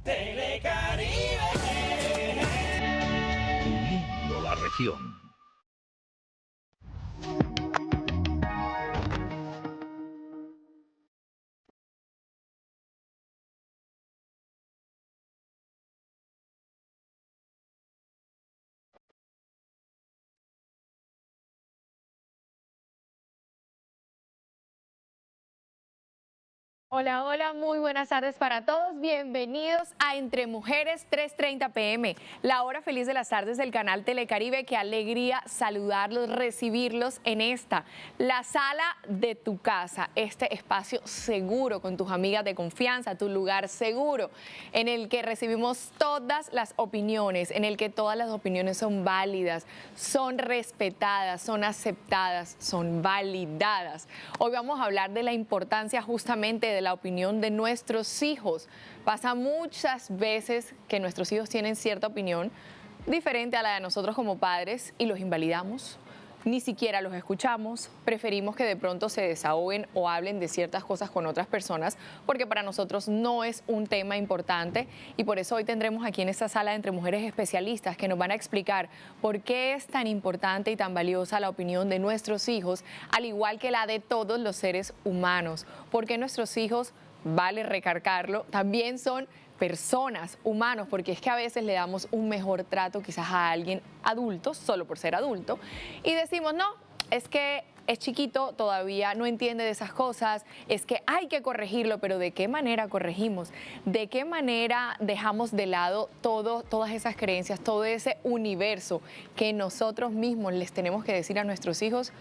Telecaribe. Uniendo la región. Hola, hola, muy buenas tardes para todos. Bienvenidos a Entre Mujeres 3:30 p.m., la hora feliz de las tardes del canal Telecaribe. Qué alegría saludarlos, recibirlos en esta, la sala de tu casa, este espacio seguro con tus amigas de confianza, tu lugar seguro, en el que recibimos todas las opiniones, en el que todas las opiniones son válidas, son respetadas, son aceptadas, son validadas. Hoy vamos a hablar de la importancia justamente de la opinión de nuestros hijos. Pasa muchas veces que nuestros hijos tienen cierta opinión diferente a la de nosotros como padres y los invalidamos. Ni siquiera los escuchamos, preferimos que de pronto se desahoguen o hablen de ciertas cosas con otras personas porque para nosotros no es un tema importante, y por eso hoy tendremos aquí en esta sala Entre Mujeres especialistas que nos van a explicar por qué es tan importante y tan valiosa la opinión de nuestros hijos, al igual que la de todos los seres humanos, porque nuestros hijos, vale recargarlo, también son personas, humanos, porque es que a veces le damos un mejor trato quizás a alguien adulto, solo por ser adulto, y decimos, no, es que es chiquito, todavía no entiende de esas cosas, es que hay que corregirlo, pero ¿de qué manera corregimos? ¿De qué manera dejamos de lado todas esas creencias, todo ese universo que nosotros mismos les tenemos que decir a nuestros hijos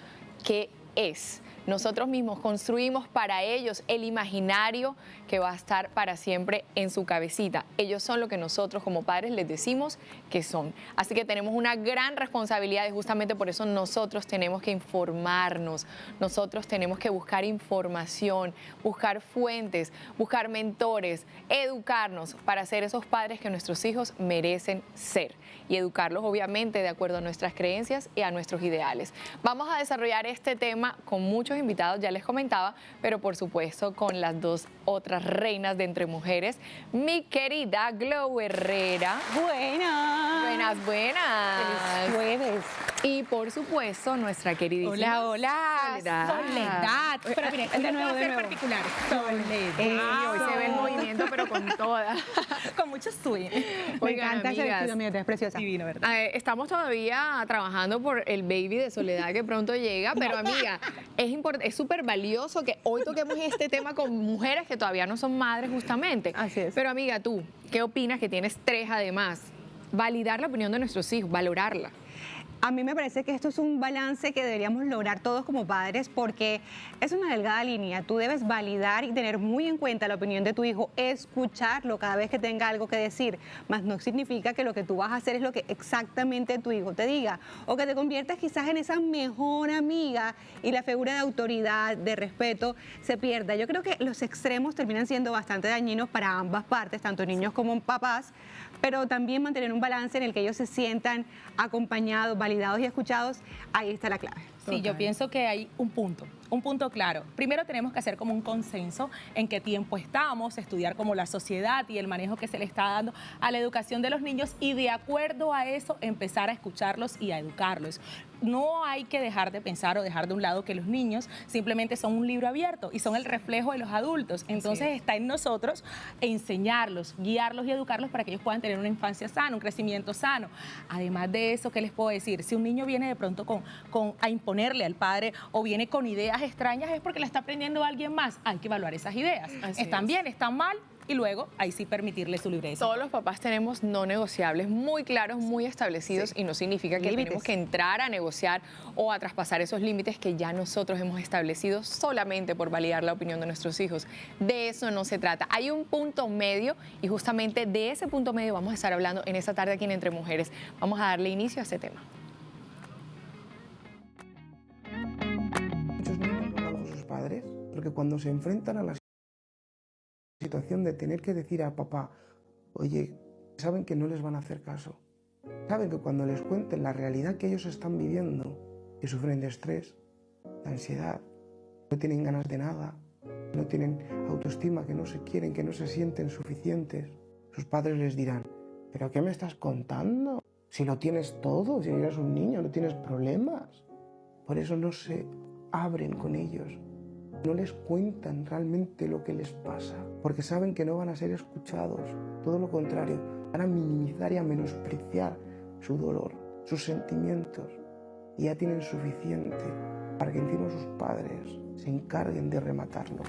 qué es? Nosotros mismos construimos para ellos el imaginario que va a estar para siempre en su cabecita. Ellos son lo que nosotros como padres les decimos que son. Así que tenemos una gran responsabilidad y justamente por eso nosotros tenemos que informarnos, nosotros tenemos que buscar información, buscar fuentes, buscar mentores, educarnos para ser esos padres que nuestros hijos merecen ser y educarlos obviamente de acuerdo a nuestras creencias y a nuestros ideales. Vamos a desarrollar este tema con muchos invitados, ya les comentaba, pero por supuesto con las dos otras reinas de Entre Mujeres, mi querida Glo Herrera. Buenas. Buenas, buenas. Feliz jueves. Y por supuesto nuestra queridísima Soledad. Pero mire, de nuevo. particular. Soledad. Hoy se ve el movimiento, pero con toda. Con mucho swing. Oigan, Me encanta ese amigas, vestido, mío, es preciosa. Divino, ¿verdad? Estamos todavía trabajando por el baby de Soledad que pronto llega, pero amiga, es súper valioso que hoy toquemos este tema con mujeres que todavía no son madres justamente. Así es. Pero amiga, ¿tú qué opinas, que tienes 3 además? Validar la opinión de nuestros hijos, valorarla. A mí me parece que esto es un balance que deberíamos lograr todos como padres, porque es una delgada línea. Tú debes validar y tener muy en cuenta la opinión de tu hijo, escucharlo cada vez que tenga algo que decir, mas no significa que lo que tú vas a hacer es lo que exactamente tu hijo te diga, o que te conviertas quizás en esa mejor amiga y la figura de autoridad, de respeto, se pierda. Yo creo que los extremos terminan siendo bastante dañinos para ambas partes, tanto niños como papás, pero también mantener un balance en el que ellos se sientan acompañados, validados y escuchados. Ahí está la clave. Sí, yo pienso que hay un punto claro. Primero tenemos que hacer como un consenso en qué tiempo estamos, estudiar como la sociedad y el manejo que se le está dando a la educación de los niños y de acuerdo a eso empezar a escucharlos y a educarlos. No hay que dejar de pensar o dejar de un lado que los niños simplemente son un libro abierto y son el reflejo de los adultos. Entonces está en nosotros enseñarlos, guiarlos y educarlos para que ellos puedan tener una infancia sana, un crecimiento sano. Además de eso, ¿qué les puedo decir? Si un niño viene de pronto a imponerle al padre o viene con ideas extrañas, es porque la está aprendiendo alguien más. Hay que evaluar esas ideas. ¿Están bien? ¿Están mal? Y luego ahí sí permitirle su libre decisión. Todos los papás tenemos no negociables muy claros, muy establecidos, y no significa que tenemos que entrar a negociar o a traspasar esos límites que ya nosotros hemos establecido solamente por validar la opinión de nuestros hijos. De eso no se trata. Hay un punto medio y justamente de ese punto medio vamos a estar hablando en esta tarde aquí en Entre Mujeres. Vamos a darle inicio a este tema. Muchos niños no hablan con sus padres porque cuando se enfrentan a la situación de tener que decir a papá, oye, saben que no les van a hacer caso. Saben que cuando les cuenten la realidad que ellos están viviendo, que sufren de estrés, de ansiedad, no tienen ganas de nada, no tienen autoestima, que no se quieren, que no se sienten suficientes, sus padres les dirán, ¿pero qué me estás contando? Si lo tienes todo, si eres un niño, no tienes problemas. Por eso no se abren con ellos, no les cuentan realmente lo que les pasa, porque saben que no van a ser escuchados, todo lo contrario, van a minimizar y a menospreciar su dolor, sus sentimientos, y ya tienen suficiente para que encima sus padres se encarguen de rematarlos.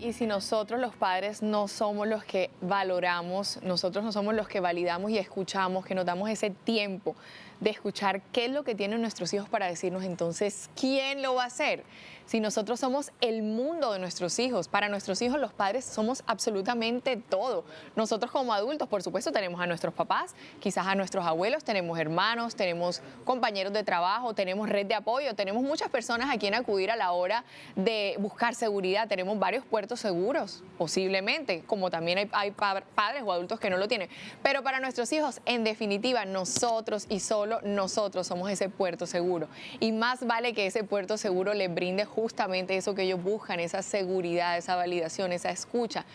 Y si nosotros los padres no somos los que valoramos, nosotros no somos los que validamos y escuchamos, que nos damos ese tiempo de escuchar qué es lo que tienen nuestros hijos para decirnos, entonces, ¿quién lo va a hacer? Si nosotros somos el mundo de nuestros hijos, para nuestros hijos los padres somos absolutamente todo. Nosotros como adultos, por supuesto, tenemos a nuestros papás, quizás a nuestros abuelos, tenemos hermanos, tenemos compañeros de trabajo, tenemos red de apoyo, tenemos muchas personas a quien acudir a la hora de buscar seguridad, tenemos varios puertos seguros, posiblemente, como también hay padres o adultos que no lo tienen. Pero para nuestros hijos, en definitiva, nosotros y solo nosotros somos ese puerto seguro. Y más vale que ese puerto seguro les brinde justamente eso que ellos buscan, esa seguridad, esa validación, esa escucha,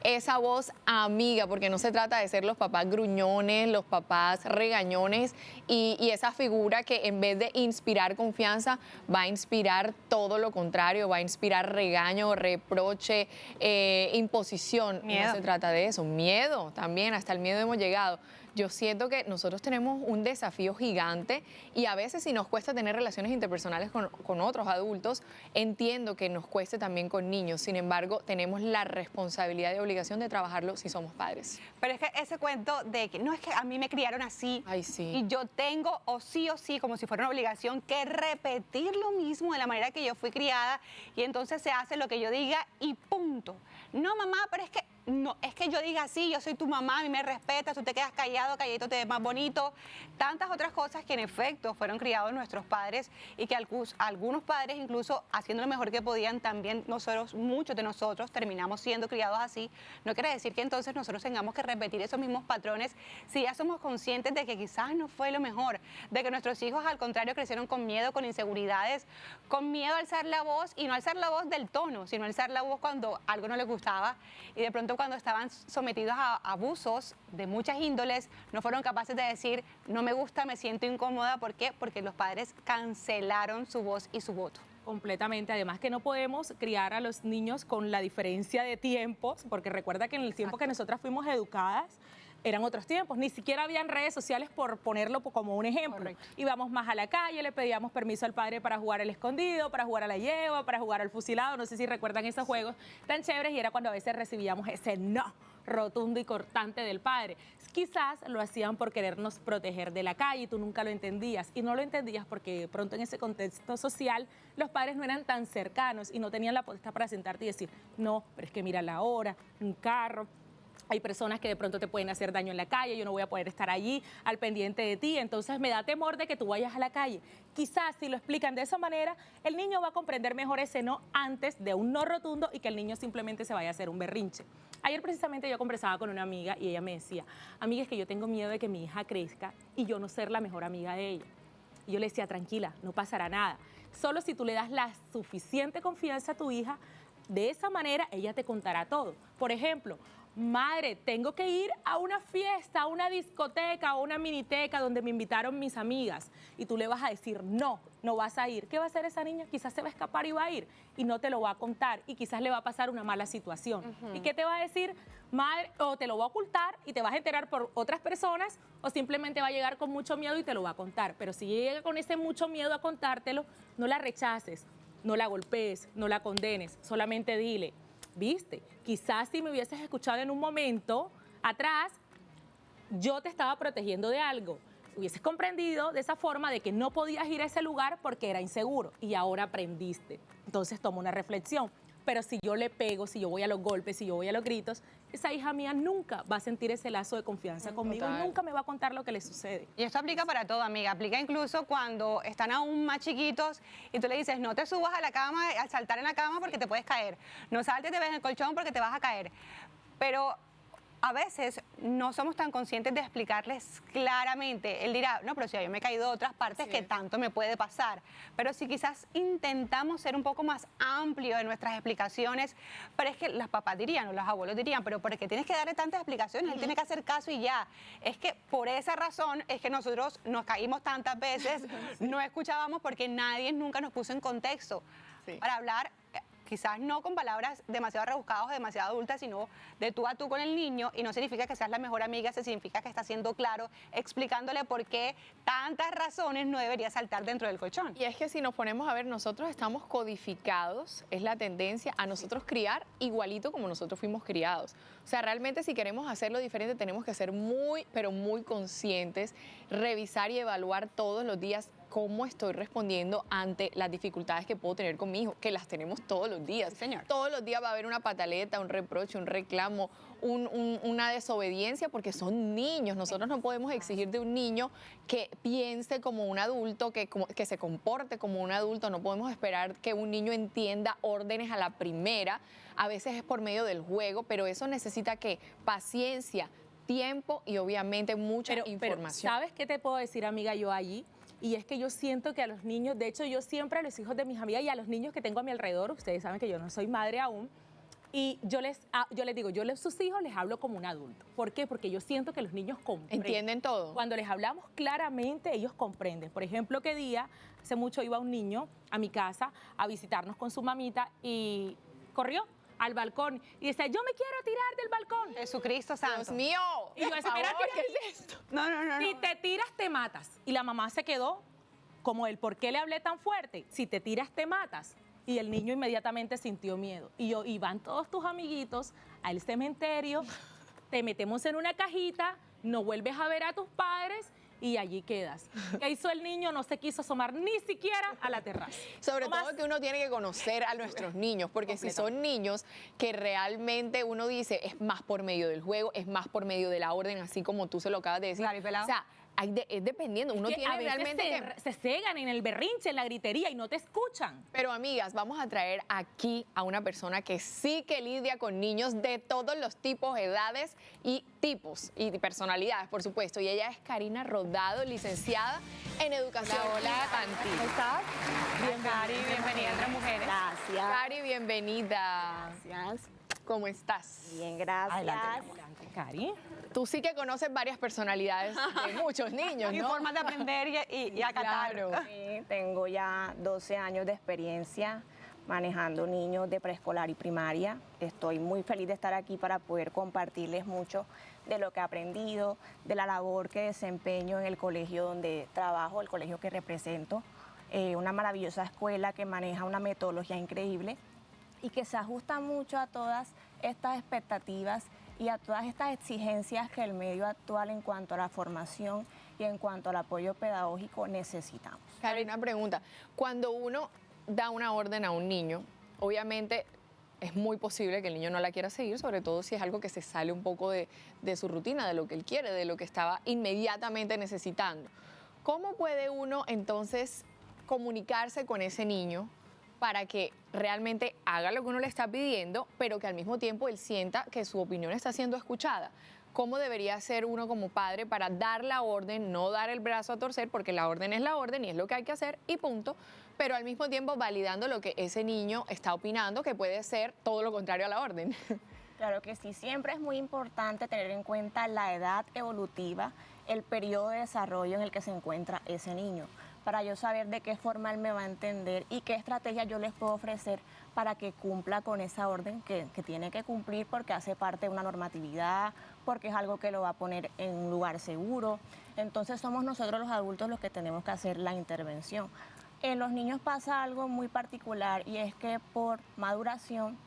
esa voz amiga, porque no se trata de ser los papás gruñones, los papás regañones y esa figura que en vez de inspirar confianza va a inspirar todo lo contrario, va a inspirar regaño, reproche, imposición. Miedo. No se trata de eso, miedo también, hasta el miedo hemos llegado. Yo siento que nosotros tenemos un desafío gigante y a veces si nos cuesta tener relaciones interpersonales con otros adultos, entiendo que nos cueste también con niños. Sin embargo, tenemos la responsabilidad y obligación de trabajarlo si somos padres. Pero es que ese cuento de que no es que a mí me criaron así Ay, sí. y yo tengo o sí, como si fuera una obligación, que repetir lo mismo de la manera que yo fui criada y entonces se hace lo que yo diga y punto. No, mamá, pero es que no, es que yo diga así, yo soy tu mamá, a mí me respetas, tú te quedas callado, calladito te ves más bonito. Tantas otras cosas que en efecto fueron criados nuestros padres y que algunos padres incluso haciendo lo mejor que podían también nosotros, muchos de nosotros terminamos siendo criados así. No quiere decir que entonces nosotros tengamos que repetir esos mismos patrones si ya somos conscientes de que quizás no fue lo mejor, de que nuestros hijos al contrario crecieron con miedo, con inseguridades, con miedo a alzar la voz y no alzar la voz del tono, sino alzar la voz cuando algo no les gustaba y de pronto cuando estaban sometidos a abusos de muchas índoles, no fueron capaces de decir, no me gusta, me siento incómoda. ¿Por qué? Porque los padres cancelaron su voz y su voto. Completamente. Además que no podemos criar a los niños con la diferencia de tiempos, porque recuerda que en el tiempo que nosotras fuimos educadas, eran otros tiempos, ni siquiera habían redes sociales por ponerlo como un ejemplo. Correcto. Íbamos más a la calle, le pedíamos permiso al padre para jugar al escondido, para jugar a la yegua, para jugar al fusilado, no sé si recuerdan esos juegos tan chéveres y era cuando a veces recibíamos ese no rotundo y cortante del padre. Quizás lo hacían por querernos proteger de la calle y tú nunca lo entendías y no lo entendías porque de pronto en ese contexto social los padres no eran tan cercanos y no tenían la potestad para sentarte y decir, no, pero es que mira la hora, un carro. Hay personas que de pronto te pueden hacer daño en la calle, yo no voy a poder estar allí al pendiente de ti, entonces me da temor de que tú vayas a la calle. Quizás si lo explican de esa manera, el niño va a comprender mejor ese no antes de un no rotundo y que el niño simplemente se vaya a hacer un berrinche. Ayer precisamente yo conversaba con una amiga y ella me decía, amiga, es que yo tengo miedo de que mi hija crezca y yo no ser la mejor amiga de ella. Y yo le decía, tranquila, no pasará nada. Solo si tú le das la suficiente confianza a tu hija, de esa manera ella te contará todo. Por ejemplo, madre, tengo que ir a una fiesta, a una discoteca o una miniteca donde me invitaron mis amigas y tú le vas a decir no, no vas a ir. ¿Qué va a hacer esa niña? Quizás se va a escapar y va a ir y no te lo va a contar y quizás le va a pasar una mala situación. ¿Y qué te va a decir? Madre, o te lo va a ocultar y te vas a enterar por otras personas o simplemente va a llegar con mucho miedo y te lo va a contar. Pero si llega con ese mucho miedo a contártelo, no la rechaces, no la golpees, no la condenes, solamente dile, ¿viste? Quizás si me hubieses escuchado en un momento atrás, yo te estaba protegiendo de algo. Hubieses comprendido de esa forma de que no podías ir a ese lugar porque era inseguro y ahora aprendiste. Entonces toma una reflexión. Pero si yo le pego, si yo voy a los golpes, si yo voy a los gritos, esa hija mía nunca va a sentir ese lazo de confianza conmigo y nunca me va a contar lo que le sucede. Y esto aplica para todo, amiga. Aplica incluso cuando están aún más chiquitos y tú le dices, no te subas a la cama, al saltar en la cama porque te puedes caer. No saltes de vez en el colchón porque te vas a caer. Pero a veces no somos tan conscientes de explicarles claramente. Él dirá, no, pero si yo me he caído de otras partes, ¿qué tanto me puede pasar? Pero si quizás intentamos ser un poco más amplios en nuestras explicaciones, pero es que los papás dirían, o los abuelos dirían, pero ¿por qué tienes que darle tantas explicaciones? Él tiene que hacer caso y ya. Es que por esa razón es que nosotros nos caímos tantas veces, no escuchábamos porque nadie nunca nos puso en contexto para hablar. Quizás no con palabras demasiado rebuscadas o demasiado adultas, sino de tú a tú con el niño, y no significa que seas la mejor amiga, se significa que estás siendo claro, explicándole por qué tantas razones no debería saltar dentro del colchón. Y es que si nos ponemos a ver, nosotros estamos codificados, es la tendencia a nosotros criar igualito como nosotros fuimos criados. O sea, realmente si queremos hacerlo diferente tenemos que ser muy, pero muy conscientes, revisar y evaluar todos los días cómo estoy respondiendo ante las dificultades que puedo tener con mi hijo, que las tenemos todos los días. Sí, señor. Todos los días va a haber una pataleta, un reproche, un reclamo, una desobediencia, porque son niños. Nosotros no podemos exigir de un niño que piense como un adulto, que se comporte como un adulto. No podemos esperar que un niño entienda órdenes a la primera. A veces es por medio del juego, pero eso necesita ¿qué? Paciencia, tiempo y obviamente mucha información. ¿Sabes qué te puedo decir, amiga, yo allí? Y es que yo siento que a los niños, de hecho yo siempre a los hijos de mis amigas y a los niños que tengo a mi alrededor, ustedes saben que yo no soy madre aún, y yo les digo, sus hijos les hablo como un adulto. ¿Por qué? Porque yo siento que los niños comprenden. ¿Entienden todo? Cuando les hablamos claramente, ellos comprenden. Por ejemplo, ¿qué día? Hace mucho iba un niño a mi casa a visitarnos con su mamita y corrió al balcón y decía, yo me quiero tirar del balcón. Jesucristo santo. Dios mío. Y yo, espérate, ¿qué es esto? No. Si te tiras, te matas. Y la mamá se quedó como el ¿por qué le hablé tan fuerte? Si te tiras, te matas. Y el niño inmediatamente sintió miedo. Y van todos tus amiguitos al cementerio, te metemos en una cajita, no vuelves a ver a tus padres y allí quedas. ¿Qué hizo el niño? No se quiso asomar ni siquiera a la terraza. Sobre todo que uno tiene que conocer a nuestros niños, porque si son niños que realmente uno dice es más por medio del juego, es más por medio de la orden, así como tú se lo acabas de decir. Claro, y pelado. O sea, es dependiendo, uno Que tiene a veces realmente que... se cegan en el berrinche, en la gritería y no te escuchan. Pero amigas, vamos a traer aquí a una persona que sí que lidia con niños de todos los tipos, edades y tipos y personalidades, por supuesto. Y ella es Karina Rodado, licenciada en Educación Infantil. ¿Cómo estás? Bienvenida entre mujeres. Gracias. Cari, bienvenida. Gracias. ¿Cómo estás? Bien, gracias. Adelante, Cari. Tú sí que conoces varias personalidades de muchos niños, Y ¿no? formas de aprender y acatar. Claro. Sí, tengo ya 12 años de experiencia manejando niños de preescolar y primaria. Estoy muy feliz de estar aquí para poder compartirles mucho de lo que he aprendido, de la labor que desempeño en el colegio donde trabajo, el colegio que represento. Una maravillosa escuela que maneja una metodología increíble y que se ajusta mucho a todas estas expectativas y a todas estas exigencias que el medio actual en cuanto a la formación y en cuanto al apoyo pedagógico necesitamos. Cari, una pregunta. Cuando uno da una orden a un niño, obviamente es muy posible que el niño no la quiera seguir, sobre todo si es algo que se sale un poco de su rutina, de lo que él quiere, de lo que estaba inmediatamente necesitando. ¿Cómo puede uno entonces comunicarse con ese niño para que realmente haga lo que uno le está pidiendo, pero que al mismo tiempo él sienta que su opinión está siendo escuchada? ¿Cómo debería ser uno como padre para dar la orden, no dar el brazo a torcer, porque la orden es la orden y es lo que hay que hacer y punto, pero al mismo tiempo validando lo que ese niño está opinando, que puede ser todo lo contrario a la orden? Claro que sí, siempre es muy importante tener en cuenta la edad evolutiva, el periodo de desarrollo en el que se encuentra ese niño, para yo saber de qué forma él me va a entender y qué estrategia yo les puedo ofrecer para que cumpla con esa orden que tiene que cumplir porque hace parte de una normatividad, porque es algo que lo va a poner en un lugar seguro. Entonces somos nosotros los adultos los que tenemos que hacer la intervención. En los niños pasa algo muy particular y es que por maduración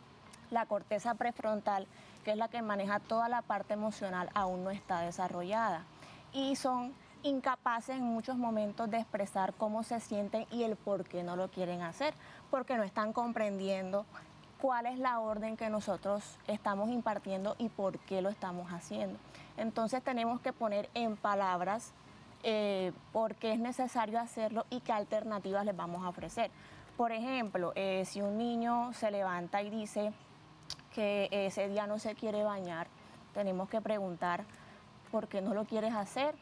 la corteza prefrontal, que es la que maneja toda la parte emocional, aún no está desarrollada y son incapaces en muchos momentos de expresar cómo se sienten y el por qué no lo quieren hacer, porque no están comprendiendo cuál es la orden que nosotros estamos impartiendo y por qué lo estamos haciendo. Entonces tenemos que poner en palabras por qué es necesario hacerlo y qué alternativas les vamos a ofrecer. Por ejemplo, si un niño se levanta y dice que ese día no se quiere bañar, tenemos que preguntar por qué no lo quieres hacer.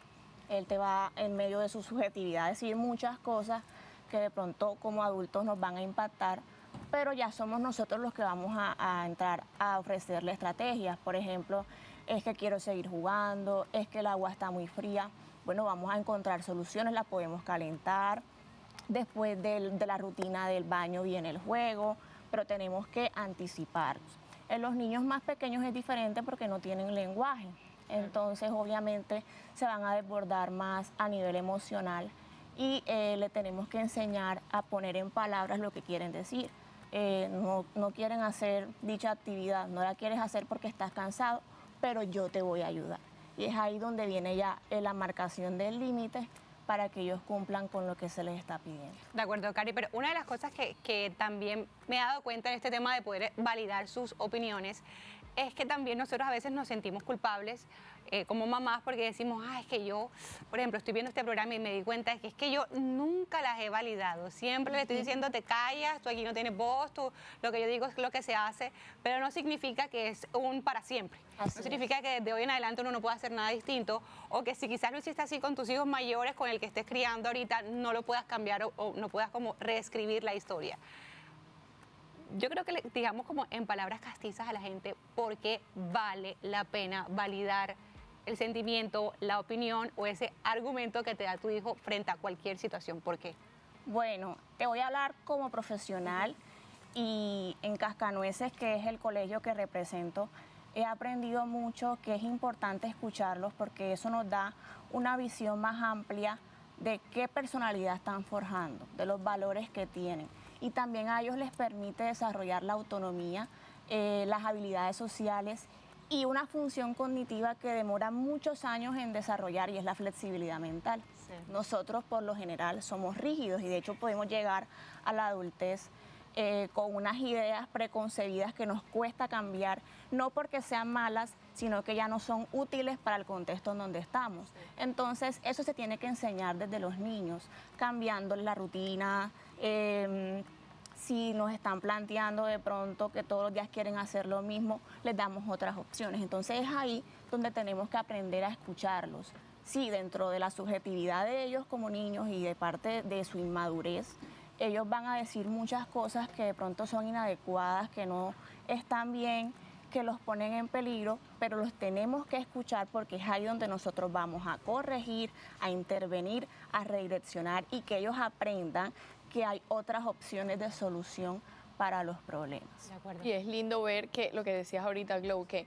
Él te va en medio de su subjetividad a decir muchas cosas que de pronto como adultos nos van a impactar, pero ya somos nosotros los que vamos a entrar a ofrecerle estrategias. Por ejemplo, es que quiero seguir jugando, es que el agua está muy fría. Bueno, vamos a encontrar soluciones, la podemos calentar. Después de la rutina del baño viene el juego, pero tenemos que anticiparnos. En los niños más pequeños es diferente porque no tienen lenguaje, entonces obviamente se van a desbordar más a nivel emocional y le tenemos que enseñar a poner en palabras lo que quieren decir. No quieren hacer dicha actividad, no la quieres hacer porque estás cansado, pero yo te voy a ayudar. Y es ahí donde viene ya la marcación del límite para que ellos cumplan con lo que se les está pidiendo. De acuerdo, Cari, pero una de las cosas que también me he dado cuenta en este tema de poder validar sus opiniones es que también nosotros a veces nos sentimos culpables como mamás porque decimos, es que yo, por ejemplo, estoy viendo este programa y me di cuenta de que es que yo nunca las he validado. Siempre le estoy diciendo, te callas, tú aquí no tienes voz, tú, lo que yo digo es lo que se hace, pero no significa que es un para siempre. Así no significa que de hoy en adelante uno no pueda hacer nada distinto o que si quizás lo hiciste así con tus hijos mayores, con el que estés criando ahorita, no lo puedas cambiar o no puedas como reescribir la historia. Yo creo que le digamos como en palabras castizas a la gente por qué vale la pena validar el sentimiento, la opinión o ese argumento que te da tu hijo frente a cualquier situación. ¿Por qué? Bueno, te voy a hablar como profesional y en Cascanueces, que es el colegio que represento, he aprendido mucho que es importante escucharlos porque eso nos da una visión más amplia de qué personalidad están forjando, de los valores que tienen. Y también a ellos les permite desarrollar la autonomía, las habilidades sociales y una función cognitiva que demora muchos años en desarrollar y es la flexibilidad mental. Sí. Nosotros por lo general somos rígidos y de hecho podemos llegar a la adultez con unas ideas preconcebidas que nos cuesta cambiar, no porque sean malas, sino que ya no son útiles para el contexto en donde estamos. Entonces, eso se tiene que enseñar desde los niños, cambiando la rutina, si nos están planteando de pronto que todos los días quieren hacer lo mismo, les damos otras opciones. Entonces, es ahí donde tenemos que aprender a escucharlos. Sí, dentro de la subjetividad de ellos como niños y de parte de su inmadurez, ellos van a decir muchas cosas que de pronto son inadecuadas, que no están bien, que los ponen en peligro, pero los tenemos que escuchar porque es ahí donde nosotros vamos a corregir, a intervenir, a redireccionar y que ellos aprendan que hay otras opciones de solución para los problemas. De acuerdo. Y es lindo ver que lo que decías ahorita, Glow, que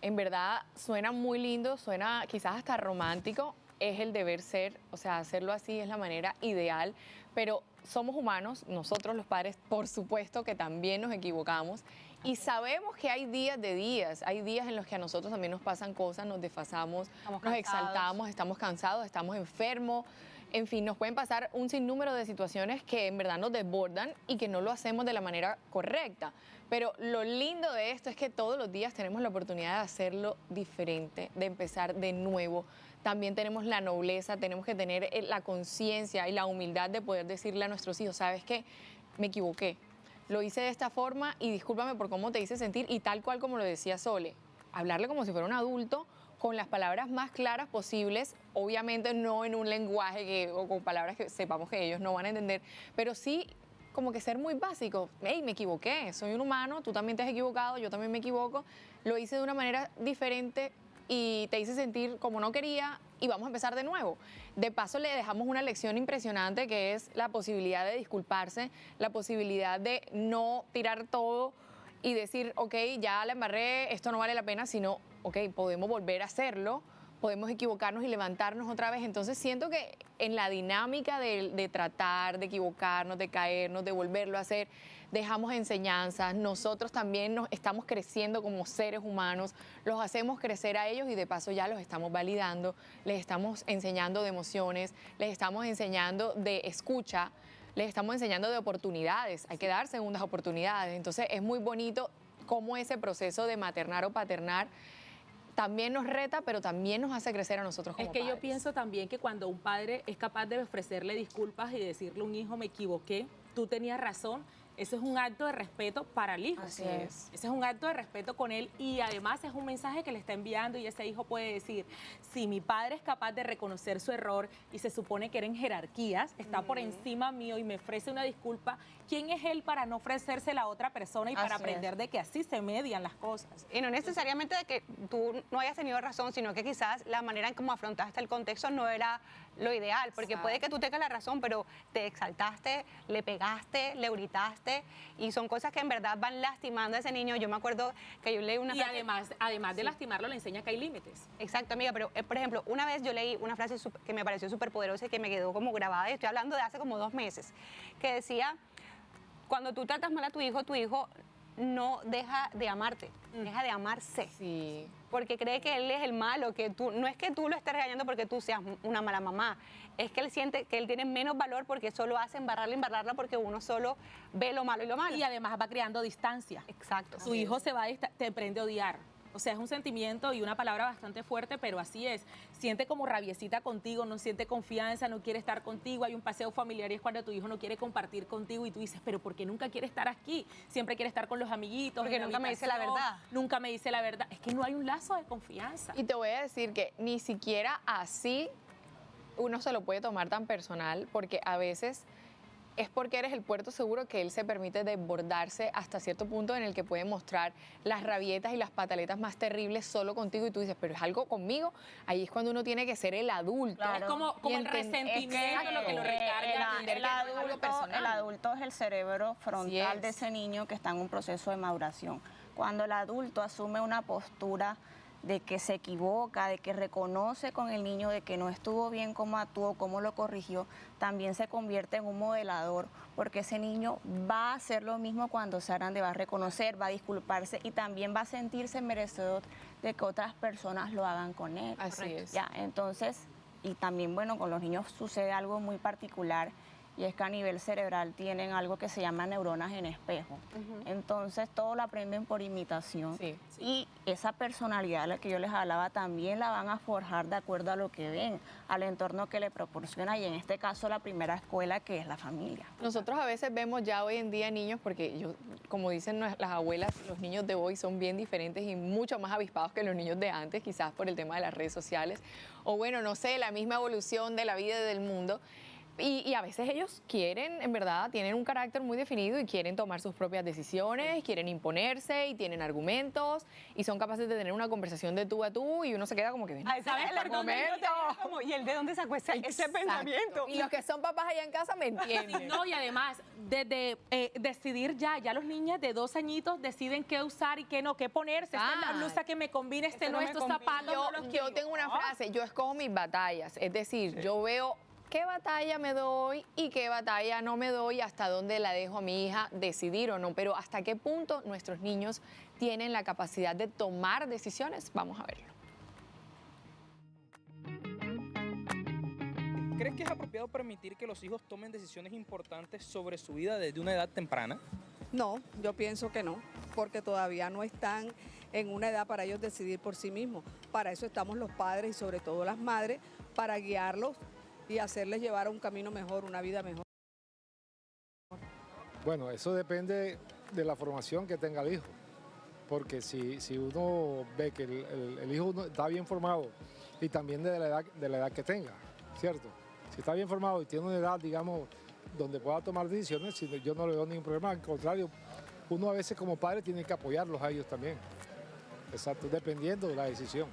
en verdad suena muy lindo, suena quizás hasta romántico, es el deber ser, o sea, hacerlo así es la manera ideal, pero somos humanos, nosotros los padres, por supuesto que también nos equivocamos y sabemos que hay días de días, hay días en los que a nosotros también nos pasan cosas, nos desfasamos, nos exaltamos, estamos cansados, estamos enfermos, en fin, nos pueden pasar un sinnúmero de situaciones que en verdad nos desbordan y que no lo hacemos de la manera correcta. Pero lo lindo de esto es que todos los días tenemos la oportunidad de hacerlo diferente, de empezar de nuevo. También tenemos la nobleza, tenemos que tener la conciencia y la humildad de poder decirle a nuestros hijos, ¿sabes qué? Me equivoqué. Lo hice de esta forma y discúlpame por cómo te hice sentir y tal cual como lo decía Sole, hablarle como si fuera un adulto con las palabras más claras posibles, obviamente no en un lenguaje o con palabras que sepamos que ellos no van a entender, pero sí como que ser muy básico. Hey, me equivoqué, soy un humano, tú también te has equivocado, yo también me equivoco, lo hice de una manera diferente y te hice sentir como no quería y vamos a empezar de nuevo. De paso le dejamos una lección impresionante que es la posibilidad de disculparse, la posibilidad de no tirar todo y decir, ok, ya la embarré, esto no vale la pena, sino, ok, podemos volver a hacerlo, podemos equivocarnos y levantarnos otra vez. Entonces siento que en la dinámica de tratar, de equivocarnos, de caernos, de volverlo a hacer, dejamos enseñanzas. Nosotros también nos estamos creciendo como seres humanos, los hacemos crecer a ellos y de paso ya los estamos validando, les estamos enseñando de emociones, les estamos enseñando de escucha, les estamos enseñando de oportunidades. Hay que dar segundas oportunidades. Entonces es muy bonito cómo ese proceso de maternar o paternar también nos reta, pero también nos hace crecer a nosotros como padres. Es que yo pienso también que cuando un padre es capaz de ofrecerle disculpas y decirle a un hijo, me equivoqué, tú tenías razón, eso es un acto de respeto para el hijo. Así es. Ese es un acto de respeto con él y además es un mensaje que le está enviando y ese hijo puede decir, si mi padre es capaz de reconocer su error y se supone que eran jerarquías, está por encima mío y me ofrece una disculpa, ¿quién es él para no ofrecerse a la otra persona y para Así aprender de que así se median las cosas? Y no necesariamente de que tú no hayas tenido razón, sino que quizás la manera en cómo afrontaste el contexto no era lo ideal, porque puede que tú tengas la razón, pero te exaltaste, le pegaste, le gritaste, y son cosas que en verdad van lastimando a ese niño. Yo me acuerdo que yo leí una Y frase... además de lastimarlo, le enseña que hay límites. Exacto, amiga, pero por ejemplo, una vez yo leí una frase que me pareció súper poderosa y que me quedó como grabada, y estoy hablando de hace como 2 meses, que decía, cuando tú tratas mal a tu hijo no deja de amarte, deja de amarse. Sí. Porque cree que él es el malo, que tú, no es que tú lo estés regañando porque tú seas una mala mamá, es que él siente que él tiene menos valor porque solo hace embarrarla porque uno solo ve lo malo y lo malo. Y además va creando distancia. Exacto. Su hijo te aprende a odiar. O sea, es un sentimiento y una palabra bastante fuerte, pero así es. Siente como rabiecita contigo, no siente confianza, no quiere estar contigo. Hay un paseo familiar y es cuando tu hijo no quiere compartir contigo y tú dices, pero ¿por qué nunca quiere estar aquí? Siempre quiere estar con los amiguitos. Porque en la nunca me dice la habitación, verdad. Nunca me dice la verdad. Es que no hay un lazo de confianza. Y te voy a decir que ni siquiera así uno se lo puede tomar tan personal, porque a veces es porque eres el puerto seguro que él se permite desbordarse hasta cierto punto en el que puede mostrar las rabietas y las pataletas más terribles solo contigo y tú dices, pero es algo conmigo. Ahí es cuando uno tiene que ser el adulto. Claro. Es como Y el resentimiento lo que lo recarga. entender el que no es algo adulto, personal. el adulto es el cerebro frontal es. de ese niño que está en un proceso de maduración. Cuando el adulto asume una postura de que se equivoca, de que reconoce con el niño de que no estuvo bien cómo actuó, cómo lo corrigió, también se convierte en un modelador, porque ese niño va a hacer lo mismo cuando sea grande, va a reconocer, va a disculparse y también va a sentirse merecedor de que otras personas lo hagan con él. Así es. Ya, entonces, y también, bueno, con los niños sucede algo muy particular y es que a nivel cerebral tienen algo que se llama neuronas en espejo. Entonces, todo lo aprenden por imitación. Sí, Y esa personalidad de la que yo les hablaba también la van a forjar de acuerdo a lo que ven, al entorno que le proporciona y en este caso la primera escuela que es la familia. Nosotros a veces vemos ya hoy en día niños, porque como dicen las abuelas, los niños de hoy son bien diferentes y mucho más avispados que los niños de antes, quizás por el tema de las redes sociales, o bueno, no sé, la misma evolución de la vida y del mundo. Y a veces ellos quieren, en verdad, tienen un carácter muy definido y quieren tomar sus propias decisiones, quieren imponerse y tienen argumentos y son capaces de tener una conversación de tú a tú y uno se queda como que... Ay, ¿sabes el argumento? ¿Y él de dónde sacó ese pensamiento? Y los que son papás allá en casa me entienden. No, y además, desde decidir ya los niños de 2 añitos deciden qué usar y qué no, qué ponerse. Esta es la blusa que me combina, este no, estos zapatos no los Yo quiero. tengo una frase, yo escojo mis batallas, es decir, yo veo qué batalla me doy y qué batalla no me doy, hasta dónde la dejo a mi hija decidir o no, pero hasta qué punto nuestros niños tienen la capacidad de tomar decisiones, vamos a verlo. ¿Crees que es apropiado permitir que los hijos tomen decisiones importantes sobre su vida desde una edad temprana? No, yo pienso que no, porque todavía no están en una edad para ellos decidir por sí mismos. Para eso estamos los padres y sobre todo las madres, para guiarlos y hacerles llevar a un camino mejor, una vida mejor. Bueno, eso depende de la formación que tenga el hijo, porque si uno ve que el hijo está bien formado y también de la edad que tenga, ¿cierto? Si está bien formado y tiene una edad, digamos, donde pueda tomar decisiones, yo no le veo ningún problema, al contrario, uno a veces como padre tiene que apoyarlos a ellos también, exacto, dependiendo de la decisión.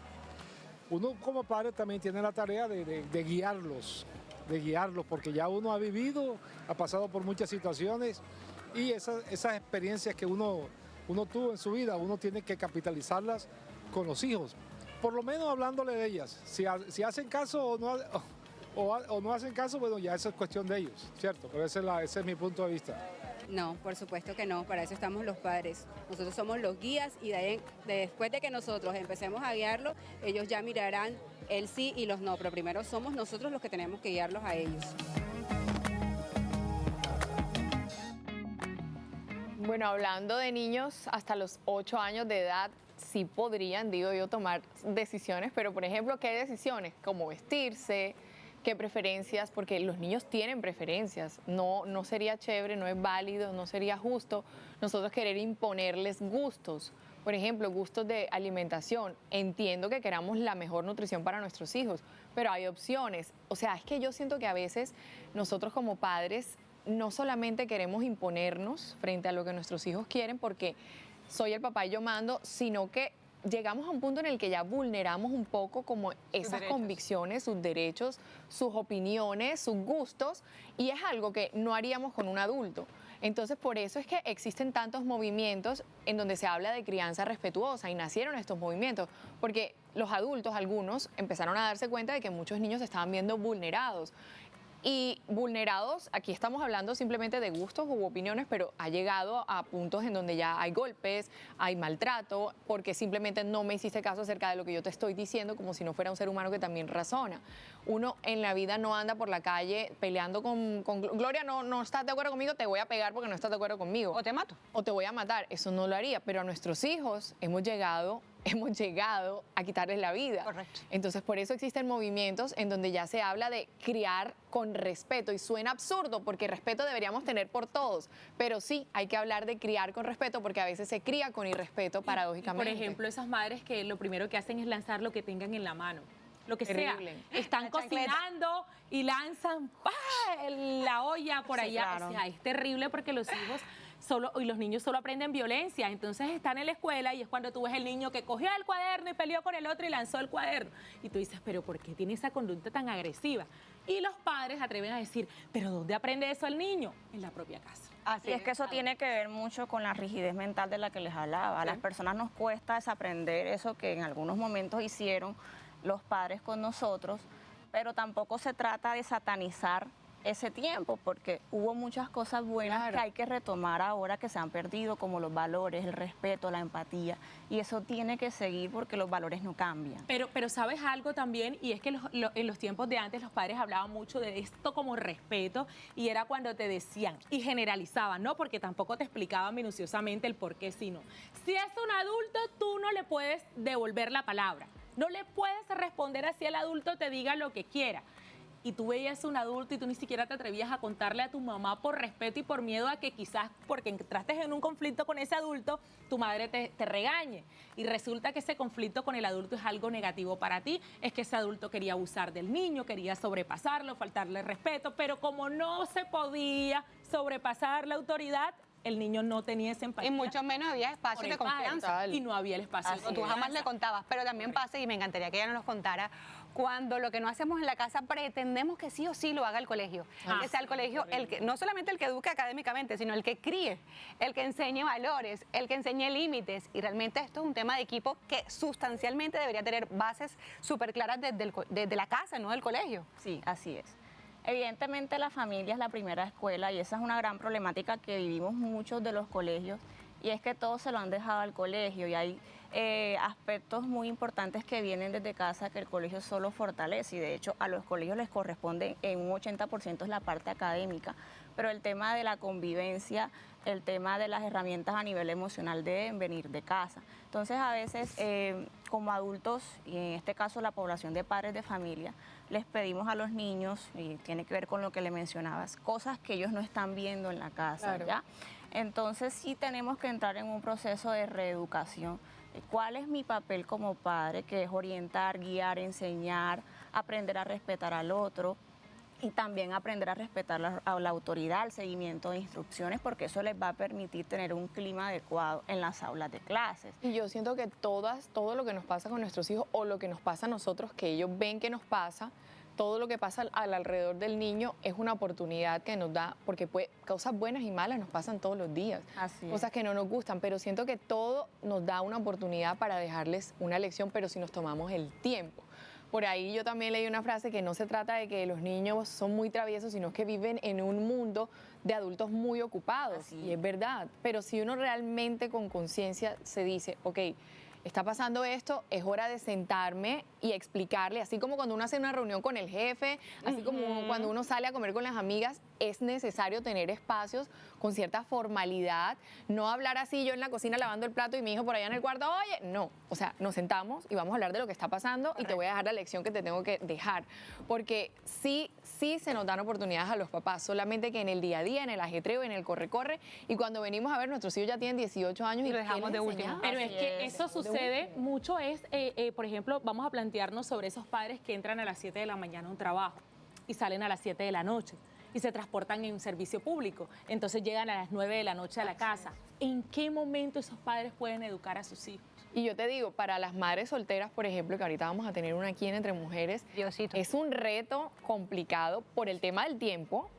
Uno como padre también tiene la tarea de guiarlos, porque ya uno ha vivido, ha pasado por muchas situaciones y esas experiencias que uno tuvo en su vida, uno tiene que capitalizarlas con los hijos, por lo menos hablándole de ellas. Si hacen caso o no hacen caso, bueno, ya eso es cuestión de ellos, ¿cierto? Pero ese es mi punto de vista. No, por supuesto que no, para eso estamos los padres. Nosotros somos los guías y después de que nosotros empecemos a guiarlos, ellos ya mirarán el sí y los no, pero primero somos nosotros los que tenemos que guiarlos a ellos. Bueno, hablando de niños hasta los 8 años de edad, sí podrían, digo yo, tomar decisiones, pero por ejemplo, ¿qué decisiones? Como vestirse, qué preferencias, porque los niños tienen preferencias. No sería chévere, no es válido, no sería justo nosotros querer imponerles gustos. Por ejemplo, gustos de alimentación. Entiendo que queramos la mejor nutrición para nuestros hijos, pero hay opciones. O sea, es que yo siento que a veces nosotros como padres no solamente queremos imponernos frente a lo que nuestros hijos quieren porque soy el papá y yo mando, sino que llegamos a un punto en el que ya vulneramos un poco como esas convicciones, sus derechos, sus opiniones, sus gustos, y es algo que no haríamos con un adulto. Entonces, por eso es que existen tantos movimientos en donde se habla de crianza respetuosa y nacieron estos movimientos, porque los adultos, algunos, empezaron a darse cuenta de que muchos niños se estaban viendo vulnerados. Y vulnerados, aquí estamos hablando simplemente de gustos u opiniones, pero ha llegado a puntos en donde ya hay golpes, hay maltrato, porque simplemente no me hiciste caso acerca de lo que yo te estoy diciendo, como si no fuera un ser humano que también razona. Uno en la vida no anda por la calle peleando con Gloria, no estás de acuerdo conmigo, te voy a pegar porque no estás de acuerdo conmigo. O te mato. O te voy a matar, eso no lo haría, pero a nuestros hijos hemos llegado a quitarles la vida. Correcto. Entonces, por eso existen movimientos en donde ya se habla de criar con respeto, y suena absurdo porque respeto deberíamos tener por todos, pero sí hay que hablar de criar con respeto porque a veces se cría con irrespeto, paradójicamente. Por ejemplo, esas madres que lo primero que hacen es lanzar lo que tengan en la mano. Lo que Terrible. sea. Están cocinando y lanzan la olla por Sí, allá. claro. O sea, es terrible porque los hijos y los niños solo aprenden violencia. Entonces están en la escuela y es cuando tú ves el niño que cogió el cuaderno y peleó con el otro y lanzó el cuaderno. Y tú dices, pero ¿por qué tiene esa conducta tan agresiva? Y los padres atreven a decir, ¿pero dónde aprende eso el niño? En la propia casa. Y es que eso tiene que ver mucho con la rigidez mental de la que les hablaba. A las personas nos cuesta desaprender eso que en algunos momentos hicieron los padres con nosotros, pero tampoco se trata de satanizar ese tiempo, porque hubo muchas cosas buenas que hay que retomar ahora que se han perdido, como los valores, el respeto, la empatía, y eso tiene que seguir porque los valores no cambian. Pero sabes algo también, y es que en los tiempos de antes los padres hablaban mucho de esto como respeto, y era cuando te decían y generalizaban, ¿no? Porque tampoco te explicaban minuciosamente el por qué, sino si es un adulto, tú no le puedes devolver la palabra, no le puedes responder así al adulto te diga lo que quiera. Y tú veías a un adulto y tú ni siquiera te atrevías a contarle a tu mamá por respeto y por miedo a que quizás porque entraste en un conflicto con ese adulto, tu madre te regañe. Y resulta que ese conflicto con el adulto es algo negativo para ti, es que ese adulto quería abusar del niño, quería sobrepasarlo, faltarle respeto, pero como no se podía sobrepasar la autoridad, el niño no tenía esa empatía. Y mucho menos había espacio de confianza. Y no había el espacio de Tú confianza. jamás le contabas, pero también pasa, y me encantaría que ella nos contara, cuando lo que no hacemos en la casa pretendemos que sí o sí lo haga el colegio. Que sea el colegio el que, no solamente el que eduque académicamente, sino el que críe, el que enseñe valores, el que enseñe límites. Y realmente esto es un tema de equipo que sustancialmente debería tener bases súper claras desde la casa, no del colegio. Sí, así es. Evidentemente la familia es la primera escuela y esa es una gran problemática que vivimos muchos de los colegios, y es que todos se lo han dejado al colegio, y hay aspectos muy importantes que vienen desde casa que el colegio solo fortalece, y de hecho a los colegios les corresponde en un 80% es la parte académica, pero el tema de la convivencia, el tema de las herramientas a nivel emocional deben venir de casa. Entonces a veces como adultos, y en este caso la población de padres de familia, les pedimos a los niños, y tiene que ver con lo que le mencionabas, cosas que ellos no están viendo en la casa, Claro. ¿ya? Entonces sí tenemos que entrar en un proceso de reeducación. ¿Cuál es mi papel como padre? Que es orientar, guiar, enseñar, aprender a respetar al otro, y también aprender a respetar a la autoridad, el seguimiento de instrucciones, porque eso les va a permitir tener un clima adecuado en las aulas de clases. Y yo siento que todo lo que nos pasa con nuestros hijos o lo que nos pasa a nosotros, que ellos ven que nos pasa, todo lo que pasa al alrededor del niño es una oportunidad que nos da, porque cosas buenas y malas nos pasan todos los días, Así es. cosas que no nos gustan, pero siento que todo nos da una oportunidad para dejarles una lección, pero si nos tomamos el tiempo. Por ahí yo también leí una frase que no se trata de que los niños son muy traviesos, sino que viven en un mundo de adultos muy ocupados. Así Y es verdad. Pero si uno realmente con conciencia se dice, ok, está pasando esto, es hora de sentarme y explicarle, así como cuando uno hace una reunión con el jefe, así como cuando uno sale a comer con las amigas, es necesario tener espacios con cierta formalidad, no hablar así yo en la cocina lavando el plato y mi hijo por allá en el cuarto, oye, no, o sea, nos sentamos y vamos a hablar de lo que está pasando y te voy a dejar la lección que te tengo que dejar, porque sí se nos dan oportunidades a los papás, solamente que en el día a día, en el ajetreo, en el corre-corre, y cuando venimos a ver, nuestros hijos ya tienen 18 años y lo dejamos de último. Pero es que eso sucede mucho, por ejemplo, vamos a plantearnos sobre esos padres que entran a las 7 de la mañana a un trabajo y salen a las 7 de la noche y se transportan en un servicio público, entonces llegan a las 9 de la noche a la casa. ¿En qué momento esos padres pueden educar a sus hijos? Y yo te digo, para las madres solteras, por ejemplo, que ahorita vamos a tener una aquí en Entre Mujeres, Diosito. es un reto complicado por el tema del tiempo.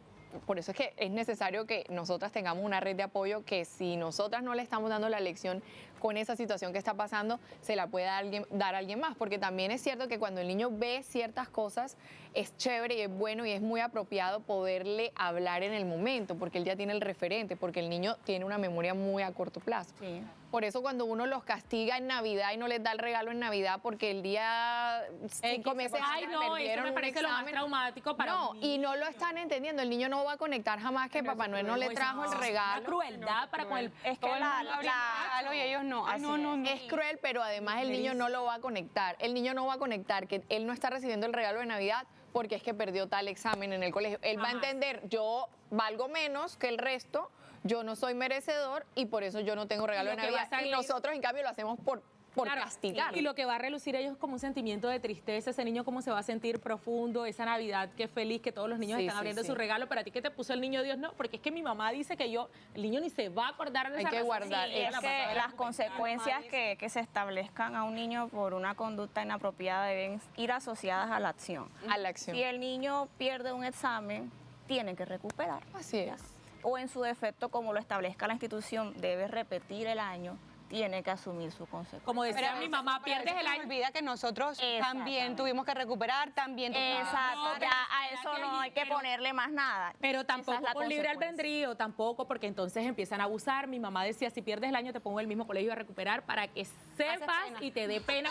Por eso es que es necesario que nosotras tengamos una red de apoyo que si nosotras no le estamos dando la lección con esa situación que está pasando, se la puede dar a alguien más. Porque también es cierto que cuando el niño ve ciertas cosas, es chévere y es bueno y es muy apropiado poderle hablar en el momento, porque él ya tiene el referente, porque el niño tiene una memoria muy a corto plazo. Sí. Por eso cuando uno los castiga en Navidad y no les da el regalo en Navidad porque el día 5 meses Ay, no, eso me parece lo más traumático para no, un niño. y no lo están entendiendo. El niño no va a conectar jamás que Papá Noel no le trajo el regalo. Una crueldad para con el... Es que Regalo y ellos no. Ay, no, no, no. Es cruel, pero además el niño no lo va a conectar. El niño no va a conectar que él no está recibiendo el regalo de Navidad porque es que perdió tal examen en el colegio. Él va a entender, yo valgo menos que el resto, yo no soy merecedor y por eso yo no tengo regalo de Lo que Navidad. va a salir- Y nosotros, en cambio, lo hacemos por Claro, castigar. Y lo que va a relucir ellos es como un sentimiento de tristeza, ese niño cómo se va a sentir profundo, esa Navidad que feliz, que todos los niños Sí, están sí, abriendo sí. su regalo, pero a ti que te puso el niño Dios, no, porque es que mi mamá dice que el niño ni se va a acordar de Hay esa que razón. guardar, Sí, es que las consecuencias que se establezcan a un niño por una conducta inapropiada deben ir asociadas a la acción. A la acción. Si el niño pierde un examen, tiene que recuperar. Así es. O en su defecto, como lo establezca la institución, debe repetir el año, tiene que asumir su consecuencia. Como decía mi mamá, pierdes el Se año. olvida que nosotros también tuvimos que recuperar, también Exacto, No, ya a pero eso no hay que pero- ponerle más nada. Pero Esa tampoco es la con libre consecuencia. albedrío, tampoco, porque entonces empiezan a abusar. Mi mamá decía, si pierdes el año te pongo en el mismo colegio a recuperar para que sepas pena. y te dé pena.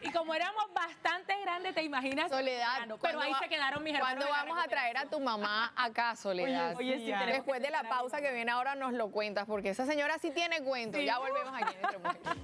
Y como éramos bastante grandes, ¿te imaginas? Soledad, Pero ¿cuándo ahí va- se quedaron mis hermanos. ¿Cuándo en la vamos a traer a tu mamá acá, Soledad? Oye, sí, tenemos Después que de la tener a pausa que viene ahora nos lo cuentas, porque esa señora sí tiene cuento. Ya volvemos aquí en Entre Mujeres.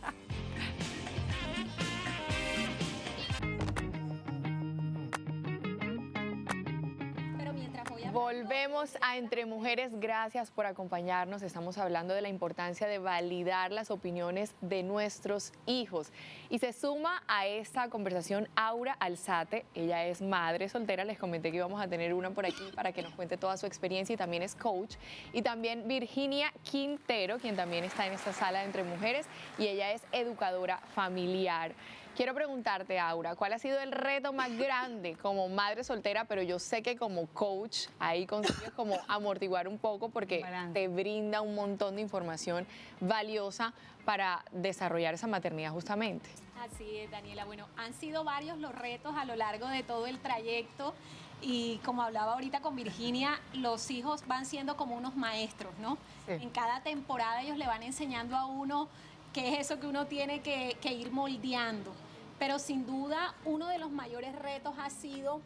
Pero mientras voy a... Volvemos a Entre Mujeres, gracias por acompañarnos. Estamos hablando de la importancia de validar las opiniones de nuestros hijos. Y se suma a esta conversación Aura Alzate. Ella es madre soltera, les comenté que íbamos a tener una por aquí para que nos cuente toda su experiencia y también es coach. Y también Virginia Quintero, quien también está en esta sala de Entre Mujeres y ella es educadora familiar. Quiero preguntarte, Aura, ¿cuál ha sido el reto más grande como madre soltera? Pero yo sé que como coach ahí consigues como amortiguar un poco porque Balance. te brinda un montón de información valiosa para desarrollar esa maternidad justamente. Así es, Daniela. Bueno, han sido varios los retos a lo largo de todo el trayecto y como hablaba ahorita con Virginia, los hijos van siendo como unos maestros, ¿no? Sí. En cada temporada ellos le van enseñando a uno qué es eso que uno tiene que ir moldeando. Pero sin duda, uno de los mayores retos ha sido,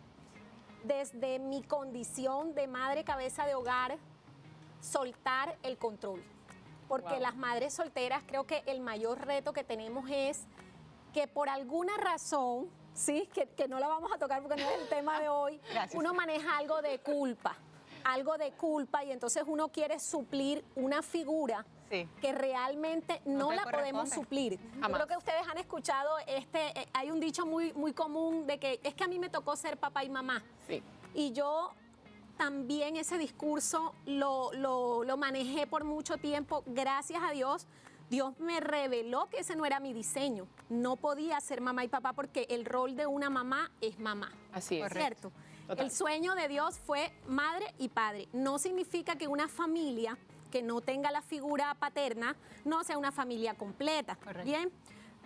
desde mi condición de madre cabeza de hogar, soltar el control. Porque Wow. las madres solteras, creo que el mayor reto que tenemos es que por alguna razón, sí, que no la vamos a tocar porque no es el tema de hoy, Gracias. uno maneja algo de culpa y entonces uno quiere suplir una figura Sí. que realmente no te la podemos corresponde. suplir. Yo Jamás. creo que ustedes han escuchado, hay un dicho muy común de que es que a mí me tocó ser papá y mamá. Sí. Y yo también ese discurso lo manejé por mucho tiempo. Gracias a Dios, Dios me reveló que ese no era mi diseño. No podía ser mamá y papá porque el rol de una mamá es mamá. Así es. ¿Cierto? Total. El sueño de Dios fue madre y padre. No significa que una familia que no tenga la figura paterna no sea una familia completa. Correcto. Bien,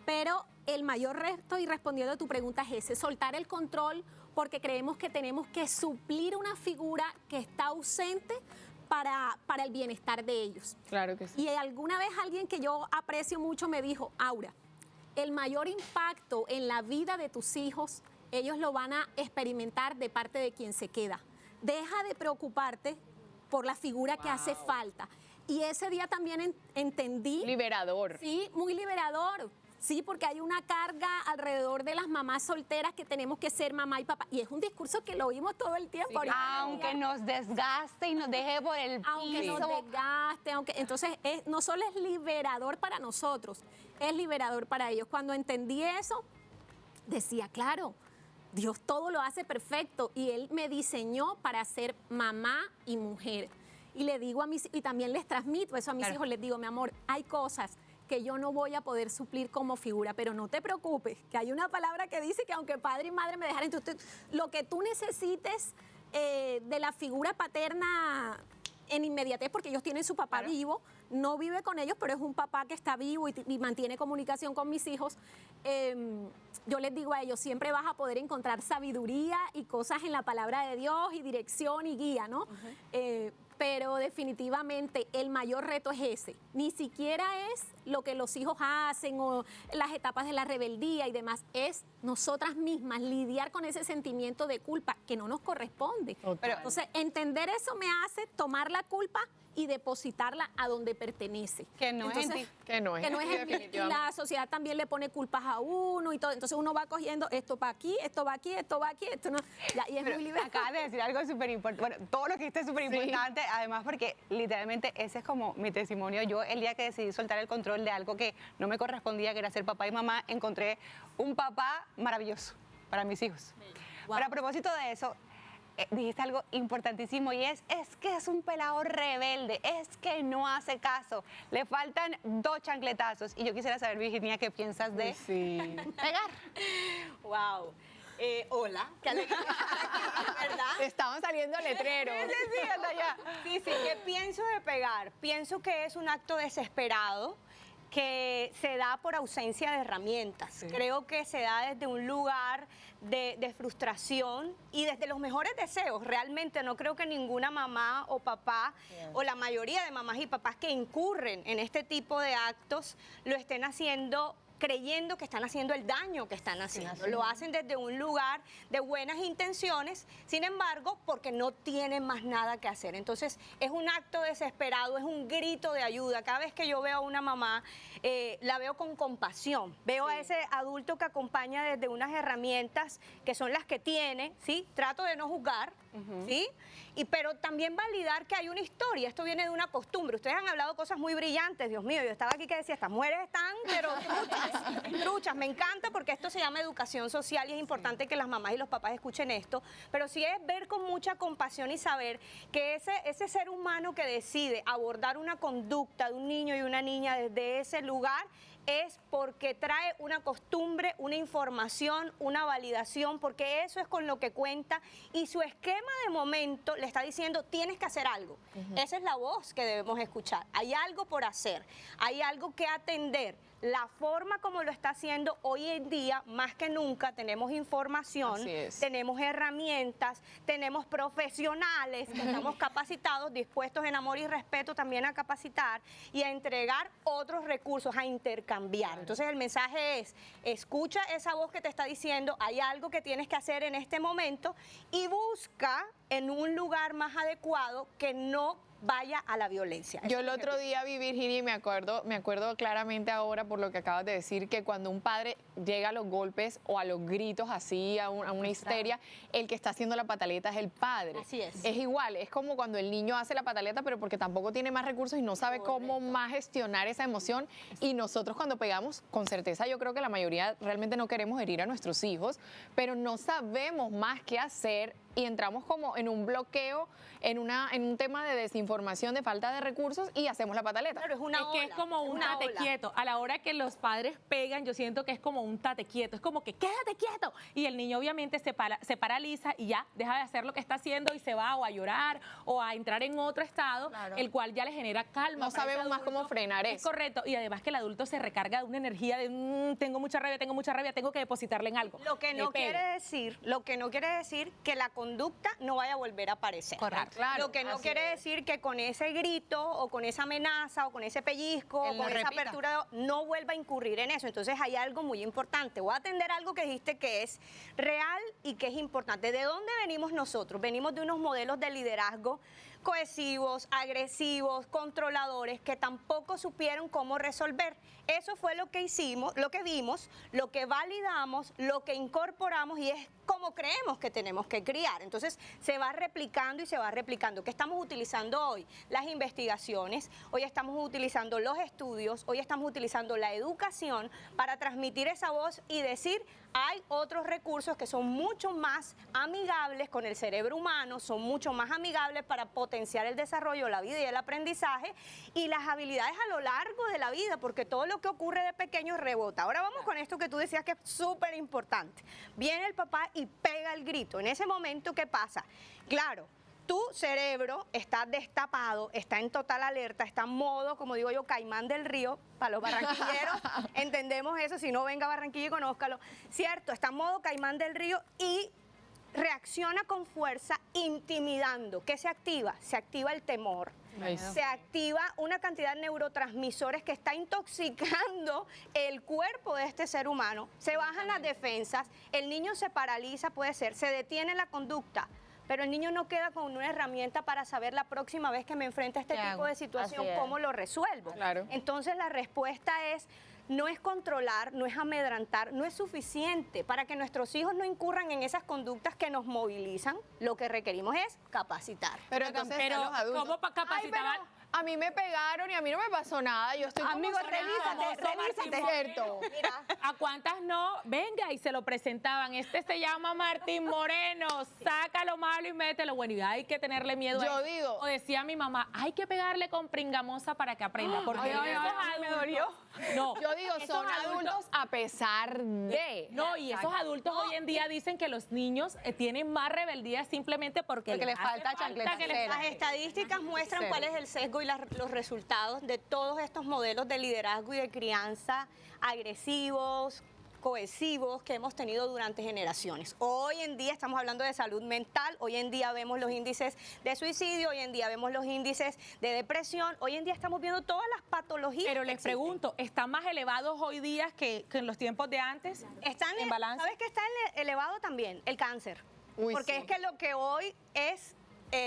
pero el mayor reto, y respondiendo a tu pregunta, es ese, soltar el control porque creemos que tenemos que suplir una figura que está ausente para el bienestar de ellos. Claro que sí. Y alguna vez alguien que yo aprecio mucho me dijo, Aura, el mayor impacto en la vida de tus hijos, ellos lo van a experimentar de parte de quien se queda. Deja de preocuparte por la figura que hace falta. Y ese día también entendí... Liberador. Sí, muy liberador. Sí, porque hay una carga alrededor de las mamás solteras que tenemos que ser mamá y papá. Y es un discurso que lo oímos todo el tiempo. Sí, aunque nos desgaste y nos deje por el piso. Aunque nos desgaste, entonces no solo es liberador para nosotros, es liberador para ellos. Cuando entendí eso, decía, claro, Dios todo lo hace perfecto y Él me diseñó para ser mamá y mujer. Y le digo a mis, y también les transmito eso a mis hijos, les digo, mi amor, hay cosas que yo no voy a poder suplir como figura, pero no te preocupes, que hay una palabra que dice que aunque padre y madre me dejaran, lo que tú necesites de la figura paterna en inmediatez, porque ellos tienen su papá vivo, no vive con ellos, pero es un papá que está vivo y mantiene comunicación con mis hijos. Yo les digo a ellos, siempre vas a poder encontrar sabiduría y cosas en la palabra de Dios y dirección y guía, ¿no? Pero definitivamente el mayor reto es ese. Ni siquiera es lo que los hijos hacen o las etapas de la rebeldía y demás. Es nosotras mismas lidiar con ese sentimiento de culpa que no nos corresponde. Pero, entonces, entender eso me hace tomar la culpa y depositarla a donde pertenece. Que no es en ti. Que no es en ti, Y la sociedad también le pone culpas a uno y todo. Entonces uno va cogiendo esto para aquí, esto va aquí, esto va aquí, esto no. Y es muy liberal. Acabas de decir algo súper importante. Bueno, todo lo que dijiste es súper importante, además porque literalmente ese es como mi testimonio. Yo el día que decidí soltar el control de algo que no me correspondía, que era ser papá y mamá, encontré un papá maravilloso para mis hijos. Wow. Pero a propósito de eso, dijiste algo importantísimo y es que es un pelado rebelde, es que no hace caso, le faltan 2 chancletazos. Y yo quisiera saber, Virginia, ¿qué piensas de pegar? Wow. Hola, qué alegría estar aquí, ¿verdad? Estaban saliendo letreros. Sí, ¿qué pienso de pegar? Pienso que es un acto desesperado que se da por ausencia de herramientas. Sí. Creo que se da desde un lugar de frustración y desde los mejores deseos. Realmente no creo que ninguna mamá o papá o la mayoría de mamás y papás que incurren en este tipo de actos lo estén haciendo creyendo que están haciendo el daño que están haciendo. Lo hacen desde un lugar de buenas intenciones, sin embargo, porque no tienen más nada que hacer. Entonces, es un acto desesperado, es un grito de ayuda. Cada vez que yo veo a una mamá, la veo con compasión. Veo a ese adulto que acompaña desde unas herramientas que son las que tiene, ¿sí? Trato de no juzgar, ¿sí? Pero también validar que hay una historia. Esto viene de una costumbre. Ustedes han hablado cosas muy brillantes, Dios mío. Yo estaba aquí que decía, estas mujeres están, pero truchas. Me encanta porque esto se llama educación social y es importante que las mamás y los papás escuchen esto. Pero sí es ver con mucha compasión y saber que ese ser humano que decide abordar una conducta de un niño y una niña desde ese lugar es porque trae una costumbre, una información, una validación, porque eso es con lo que cuenta y su esquema de momento le está diciendo tienes que hacer algo. Esa es la voz que debemos escuchar. Hay algo por hacer, hay algo que atender. La forma como lo está haciendo hoy en día, más que nunca, tenemos información, tenemos herramientas, tenemos profesionales que estamos capacitados, dispuestos en amor y respeto también a capacitar y a entregar otros recursos, a intercambiar. Entonces el mensaje es, escucha esa voz que te está diciendo, hay algo que tienes que hacer en este momento y busca en un lugar más adecuado que no vaya a la violencia. Yo el otro día vi, Virginia, y me acuerdo claramente ahora por lo que acabas de decir, que cuando un padre llega a los golpes o a los gritos así, a una histeria, el que está haciendo la pataleta es el padre. Así es. Es igual, es como cuando el niño hace la pataleta, pero porque tampoco tiene más recursos y no sabe cómo más gestionar esa emoción. Y nosotros cuando pegamos, con certeza yo creo que la mayoría realmente no queremos herir a nuestros hijos, pero no sabemos más qué hacer y entramos como en un bloqueo, en un tema de desinformación, de falta de recursos y hacemos la pataleta. Pero es una ola, que es como un tate quieto. A la hora que los padres pegan, yo siento que es como un tate quieto. Es como que quédate quieto. Y el niño obviamente se paraliza y ya deja de hacer lo que está haciendo y se va o a llorar o a entrar en otro estado, el cual ya le genera calma. No sabemos más cómo frenar eso. Es correcto. Y además que el adulto se recarga de una energía de tengo mucha rabia, tengo que depositarle en algo. Lo que no quiere decir que la conducta conducta no vaya a volver a aparecer. Correcto. Claro, Lo que no así quiere es. decir que con ese grito o con esa amenaza o con ese pellizco Él o con lo esa repita. apertura no vuelva a incurrir en eso. Entonces hay algo muy importante. Voy a atender algo que dijiste que es real y que es importante. ¿De dónde venimos nosotros? Venimos de unos modelos de liderazgo cohesivos, agresivos, controladores, que tampoco supieron cómo resolver. Eso fue lo que hicimos, lo que vimos, lo que validamos, lo que incorporamos y es como creemos que tenemos que criar. Entonces se va replicando y se va replicando. ¿Qué estamos utilizando hoy? Las investigaciones, hoy estamos utilizando los estudios, hoy estamos utilizando la educación para transmitir esa voz y decir, hay otros recursos que son mucho más amigables con el cerebro humano, son mucho más amigables para potenciar el desarrollo, la vida y el aprendizaje y las habilidades a lo largo de la vida, porque todo lo que ocurre de pequeño rebota. Ahora vamos con esto que tú decías que es súper importante. Viene el papá y pega el grito. En ese momento, ¿qué pasa? Claro, tu cerebro está destapado, está en total alerta, está en modo, como digo yo, caimán del río. Para los barranquilleros entendemos eso, si no venga a Barranquilla y conózcalo. Cierto, está en modo caimán del río y reacciona con fuerza intimidando. ¿Qué se activa? Se activa el temor. Se activa una cantidad de neurotransmisores que está intoxicando el cuerpo de este ser humano. Se bajan las defensas, el niño se paraliza, puede ser, se detiene la conducta. Pero el niño no queda con una herramienta para saber la próxima vez que me enfrente a este tipo de situación, Así es. cómo lo resuelvo. Claro. Entonces la respuesta es, no es controlar, no es amedrantar, no es suficiente para que nuestros hijos no incurran en esas conductas que nos movilizan. Lo que requerimos es capacitar. Pero entonces Pero, están los adultos. ¿cómo capacitaban? A mí me pegaron y a mí no me pasó nada. Yo estoy como Amigo, sonada. revísate. Cierto. Mira, ¿A cuántas no? Venga, y se lo presentaban. Este se llama Martín Moreno. Saca lo malo y mételo bueno. Y hay que tenerle miedo Yo a eso. digo- O decía mi mamá, hay que pegarle con pringamosa para que aprenda. Porque Ay, esos ay, me adultos- dolió. No. Yo digo, esos son adultos a pesar de. No, y esos adultos hoy en día dicen que los niños tienen más rebeldía simplemente porque les hace falta chancleta que les cero. las estadísticas muestran Cero. cuál es el sesgo y los resultados de todos estos modelos de liderazgo y de crianza agresivos, cohesivos que hemos tenido durante generaciones. Hoy en día estamos hablando de salud mental, hoy en día vemos los índices de suicidio, hoy en día vemos los índices de depresión, hoy en día estamos viendo todas las patologías. Pero que les existen. pregunto, ¿están más elevados hoy día que en los tiempos de antes? Están en balance. ¿Sabes qué está elevado también? El cáncer. Uy, Porque sí. es que lo que hoy es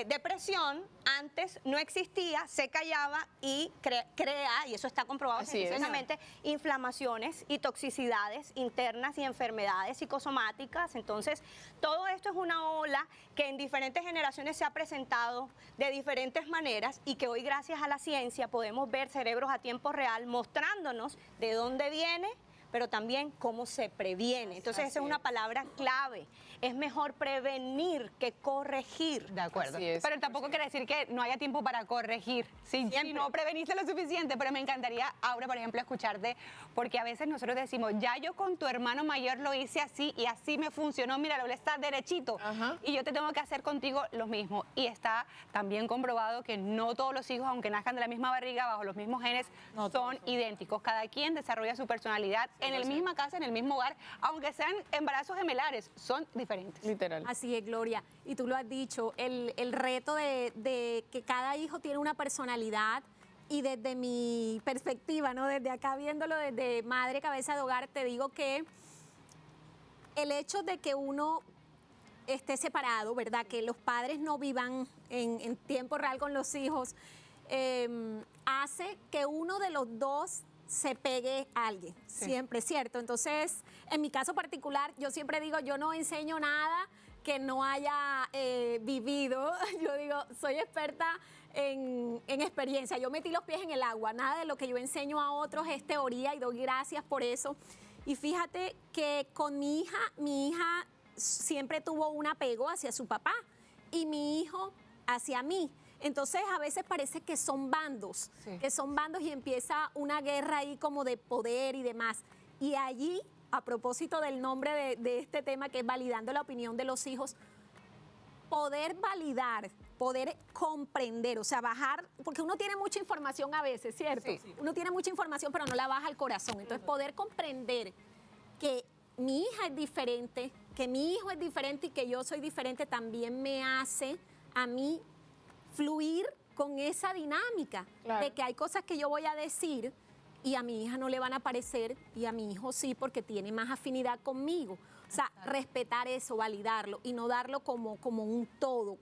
depresión, antes no existía, se callaba y crea, y eso está comprobado Así es. científicamente, inflamaciones y toxicidades internas y enfermedades psicosomáticas. Entonces, todo esto es una ola que en diferentes generaciones se ha presentado de diferentes maneras y que hoy, gracias a la ciencia, podemos ver cerebros a tiempo real mostrándonos de dónde viene, pero también cómo se previene. Entonces, esa es una palabra clave. Es mejor prevenir que corregir. De acuerdo. Así es. Pero tampoco quiere decir que no haya tiempo para corregir. Si no preveniste lo suficiente, pero me encantaría, Aura, por ejemplo, escucharte, porque a veces nosotros decimos, ya yo con tu hermano mayor lo hice así y así me funcionó, mira, él está derechito. Ajá. Y yo te tengo que hacer contigo lo mismo. Y está también comprobado que no todos los hijos, aunque nazcan de la misma barriga, bajo los mismos genes, son idénticos. Cada quien desarrolla su personalidad en la misma casa, en el mismo hogar, aunque sean embarazos gemelares, son diferentes. Literal. Así es, Gloria. Y tú lo has dicho, el reto de que cada hijo tiene una personalidad y desde mi perspectiva, ¿no? Desde acá viéndolo desde madre cabeza de hogar, te digo que el hecho de que uno esté separado, ¿verdad? Que los padres no vivan en tiempo real con los hijos, hace que uno de los dos se pegue a alguien, siempre, ¿cierto? Entonces, en mi caso particular, yo siempre digo, yo no enseño nada que no haya vivido. Yo digo, soy experta en experiencia. Yo metí los pies en el agua. Nada de lo que yo enseño a otros es teoría y doy gracias por eso. Y fíjate que con mi hija siempre tuvo un apego hacia su papá y mi hijo hacia mí. Entonces a veces parece que son bandos, y empieza una guerra ahí como de poder y demás. Y allí, a propósito del nombre de este tema que es validando la opinión de los hijos, poder validar, poder comprender, o sea, bajar, porque uno tiene mucha información a veces, ¿cierto? Uno tiene mucha información pero no la baja al corazón. Entonces poder comprender que mi hija es diferente, que mi hijo es diferente y que yo soy diferente, también me hace a mí fluir con esa dinámica de que hay cosas que yo voy a decir y a mi hija no le van a parecer y a mi hijo sí porque tiene más afinidad conmigo. O sea, respetar eso, validarlo y no darlo como un todo,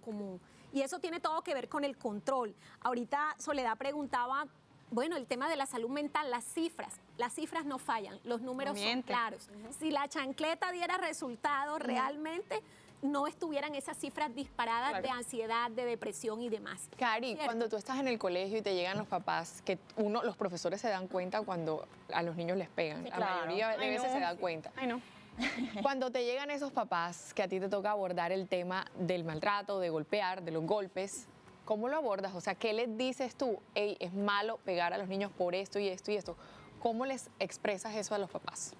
y eso tiene todo que ver con el control. Ahorita Soledad preguntaba, bueno, el tema de la salud mental, las cifras no fallan, los números son claros. Si la chancleta diera resultados realmente, no estuvieran esas cifras disparadas de ansiedad, de depresión y demás. Cari, cuando tú estás en el colegio y te llegan los papás, que los profesores se dan cuenta cuando a los niños les pegan, la mayoría de veces se dan cuenta. Ay, no. Cuando te llegan esos papás que a ti te toca abordar el tema del maltrato, de golpear, de los golpes, ¿cómo lo abordas? O sea, ¿qué les dices tú? Hey, es malo pegar a los niños por esto y esto y esto. ¿Cómo les expresas eso a los papás?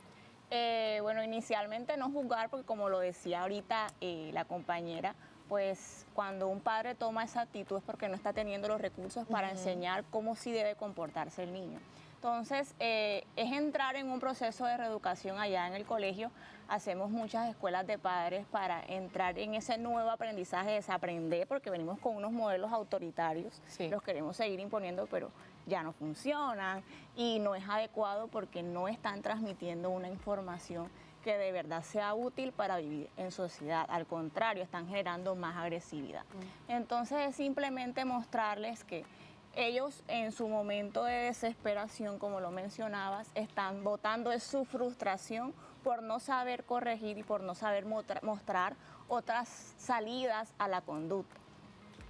Bueno, inicialmente no juzgar, porque como lo decía ahorita la compañera, pues cuando un padre toma esa actitud es porque no está teniendo los recursos para enseñar cómo sí debe comportarse el niño. Entonces, es entrar en un proceso de reeducación allá en el colegio. Hacemos muchas escuelas de padres para entrar en ese nuevo aprendizaje, desaprender, porque venimos con unos modelos autoritarios, los queremos seguir imponiendo, pero ya no funcionan y no es adecuado porque no están transmitiendo una información que de verdad sea útil para vivir en sociedad. Al contrario, están generando más agresividad. Entonces, es simplemente mostrarles que ellos en su momento de desesperación, como lo mencionabas, están botando de su frustración por no saber corregir y por no saber mostrar otras salidas a la conducta.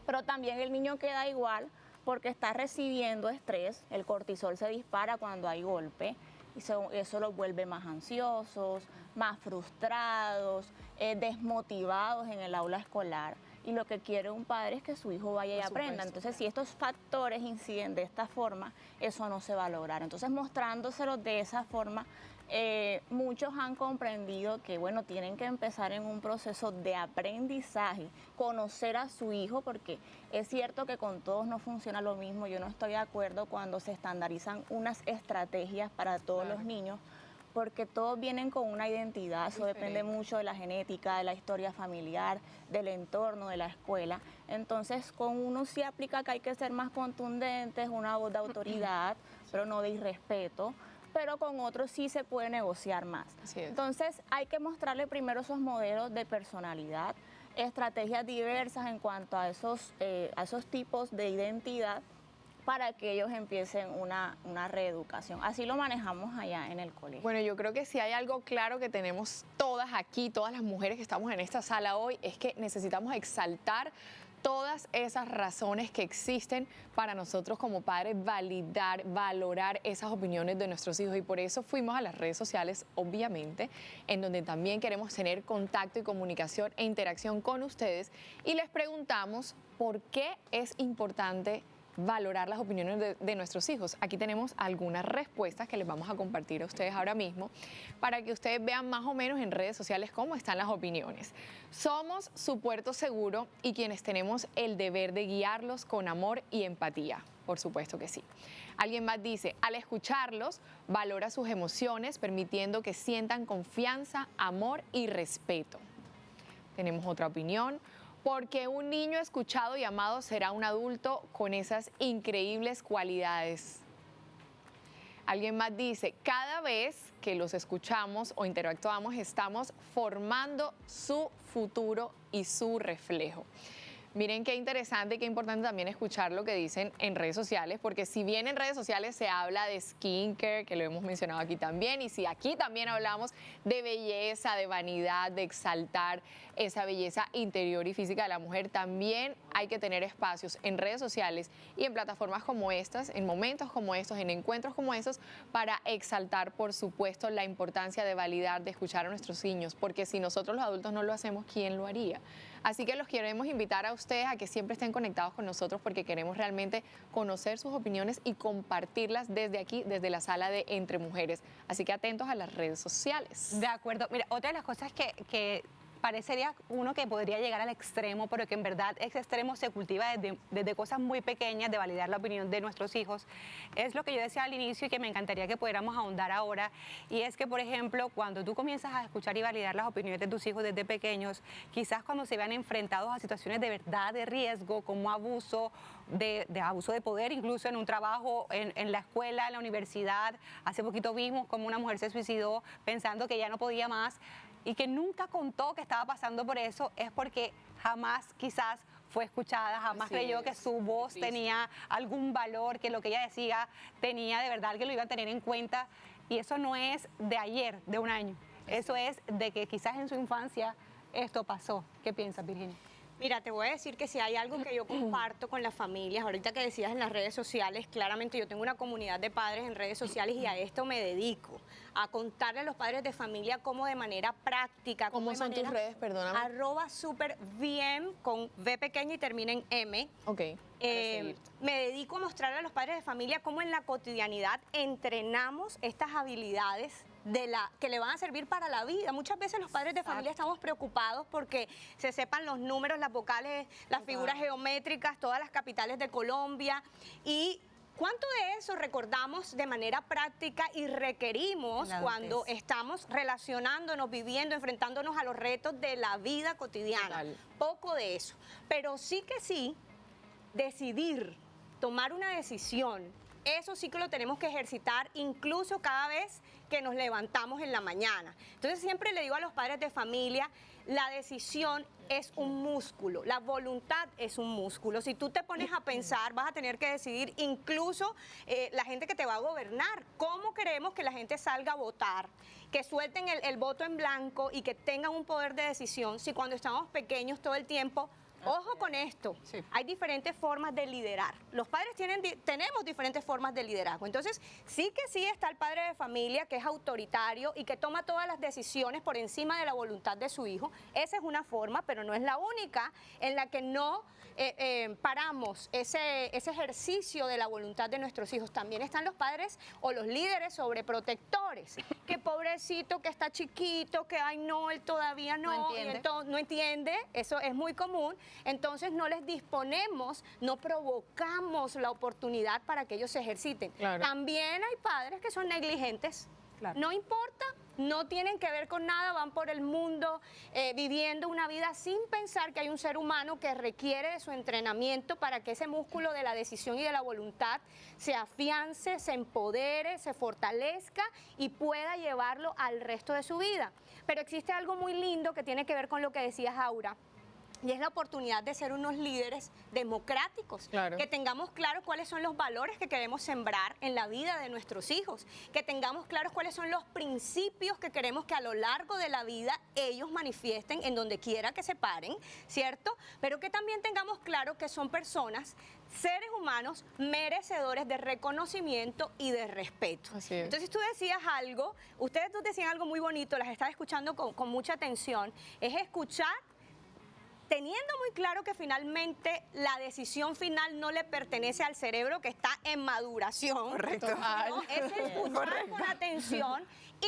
Pero también el niño queda igual porque está recibiendo estrés, el cortisol se dispara cuando hay golpe y eso los vuelve más ansiosos, más frustrados, desmotivados en el aula escolar. Y lo que quiere un padre es que su hijo vaya y aprenda. Entonces, si estos factores inciden de esta forma, eso no se va a lograr. Entonces, mostrándoselos de esa forma, muchos han comprendido que, bueno, tienen que empezar en un proceso de aprendizaje, conocer a su hijo, porque es cierto que con todos no funciona lo mismo. Yo no estoy de acuerdo cuando se estandarizan unas estrategias para todos los niños, porque todos vienen con una identidad, eso depende mucho de la genética, de la historia familiar, del entorno, de la escuela. Entonces, con uno sí aplica que hay que ser más contundentes, una voz de autoridad, pero no de irrespeto, pero con otros sí se puede negociar más. Entonces, hay que mostrarle primero esos modelos de personalidad, estrategias diversas en cuanto a esos tipos de identidad, para que ellos empiecen una reeducación. Así lo manejamos allá en el colegio. Bueno, yo creo que si hay algo claro que tenemos todas aquí, todas las mujeres que estamos en esta sala hoy, es que necesitamos exaltar todas esas razones que existen para nosotros como padres validar, valorar esas opiniones de nuestros hijos, y por eso fuimos a las redes sociales, obviamente, en donde también queremos tener contacto y comunicación e interacción con ustedes, y les preguntamos por qué es importante valorar las opiniones de nuestros hijos. Aquí tenemos algunas respuestas que les vamos a compartir a ustedes ahora mismo para que ustedes vean más o menos en redes sociales cómo están las opiniones. Somos su puerto seguro y quienes tenemos el deber de guiarlos con amor y empatía. Por supuesto que sí. Alguien más dice, al escucharlos, valora sus emociones, permitiendo que sientan confianza, amor y respeto. Tenemos otra opinión. Porque un niño escuchado y amado será un adulto con esas increíbles cualidades. Alguien más dice, cada vez que los escuchamos o interactuamos, estamos formando su futuro y su reflejo. Miren qué interesante y qué importante también escuchar lo que dicen en redes sociales, porque si bien en redes sociales se habla de skincare, que lo hemos mencionado aquí también, y si aquí también hablamos de belleza, de vanidad, de exaltar esa belleza interior y física de la mujer, también hay que tener espacios en redes sociales y en plataformas como estas, en momentos como estos, en encuentros como estos, para exaltar, por supuesto, la importancia de validar, de escuchar a nuestros niños, porque si nosotros los adultos no lo hacemos, ¿quién lo haría? Así que los queremos invitar a ustedes a que siempre estén conectados con nosotros, porque queremos realmente conocer sus opiniones y compartirlas desde aquí, desde la sala de Entre Mujeres. Así que atentos a las redes sociales. De acuerdo. Mira, otra de las cosas que parecería uno que podría llegar al extremo, pero que en verdad ese extremo se cultiva desde cosas muy pequeñas, de validar la opinión de nuestros hijos. Es lo que yo decía al inicio y que me encantaría que pudiéramos ahondar ahora, y es que, por ejemplo, cuando tú comienzas a escuchar y validar las opiniones de tus hijos desde pequeños, quizás cuando se vean enfrentados a situaciones de verdad de riesgo, como abuso, de abuso de poder, incluso en un trabajo, en la escuela, en la universidad. Hace poquito vimos como una mujer se suicidó pensando que ya no podía más, y que nunca contó que estaba pasando por eso, es porque jamás quizás fue escuchada, jamás creyó que su voz tenía algún valor, que lo que ella decía tenía de verdad, que lo iba a tener en cuenta. Y eso no es de ayer, de un año. Eso es de que quizás en su infancia esto pasó. ¿Qué piensas, Virginia? Mira, te voy a decir que si hay algo que yo comparto con las familias, ahorita que decías en las redes sociales, claramente yo tengo una comunidad de padres en redes sociales y a esto me dedico, a contarle a los padres de familia cómo de manera práctica. ¿Cómo son tus redes? Perdóname. @superbiem con V pequeña y termina en M. Ok. Me dedico a mostrarle a los padres de familia cómo en la cotidianidad entrenamos estas habilidades que le van a servir para la vida. Muchas veces los padres de familia estamos preocupados porque se sepan los números, las vocales, las figuras geométricas, todas las capitales de Colombia, y ¿cuánto de eso recordamos de manera práctica y requerimos cuando estamos relacionándonos, viviendo, enfrentándonos a los retos de la vida cotidiana? Total. Poco de eso. Pero sí que sí, decidir, tomar una decisión, eso sí que lo tenemos que ejercitar incluso cada vez que nos levantamos en la mañana. Entonces siempre le digo a los padres de familia, la decisión es un músculo, la voluntad es un músculo. Si tú te pones a pensar, vas a tener que decidir incluso la gente que te va a gobernar. ¿Cómo queremos que la gente salga a votar? Que suelten el voto en blanco y que tengan un poder de decisión si cuando estamos pequeños todo el tiempo... Ojo con esto, hay diferentes formas de liderar. Los padres tenemos diferentes formas de liderazgo. Entonces, sí que sí está el padre de familia que es autoritario y que toma todas las decisiones por encima de la voluntad de su hijo. Esa es una forma, pero no es la única en la que no paramos ese ejercicio de la voluntad de nuestros hijos. También están los padres o los líderes sobreprotectores. Que pobrecito, que está chiquito, que ay no, él todavía no entiende. Eso es muy común. Entonces no les disponemos, no provocamos la oportunidad para que ellos se ejerciten. Claro. También hay padres que son negligentes. Claro. No importa, no tienen que ver con nada, van por el mundo viviendo una vida sin pensar que hay un ser humano que requiere de su entrenamiento para que ese músculo de la decisión y de la voluntad se afiance, se empodere, se fortalezca y pueda llevarlo al resto de su vida. Pero existe algo muy lindo que tiene que ver con lo que decías, Aura. Y es la oportunidad de ser unos líderes democráticos, que tengamos claro cuáles son los valores que queremos sembrar en la vida de nuestros hijos, que tengamos claros cuáles son los principios que queremos que a lo largo de la vida ellos manifiesten en donde quiera que se paren, ¿cierto? Pero que también tengamos claro que son personas, seres humanos, merecedores de reconocimiento y de respeto. Entonces tú decías algo, ustedes dos decían algo muy bonito, las estaba escuchando con mucha atención, es escuchar teniendo muy claro que finalmente la decisión final no le pertenece al cerebro que está en maduración. Correcto. ¿No? Es escuchar con atención,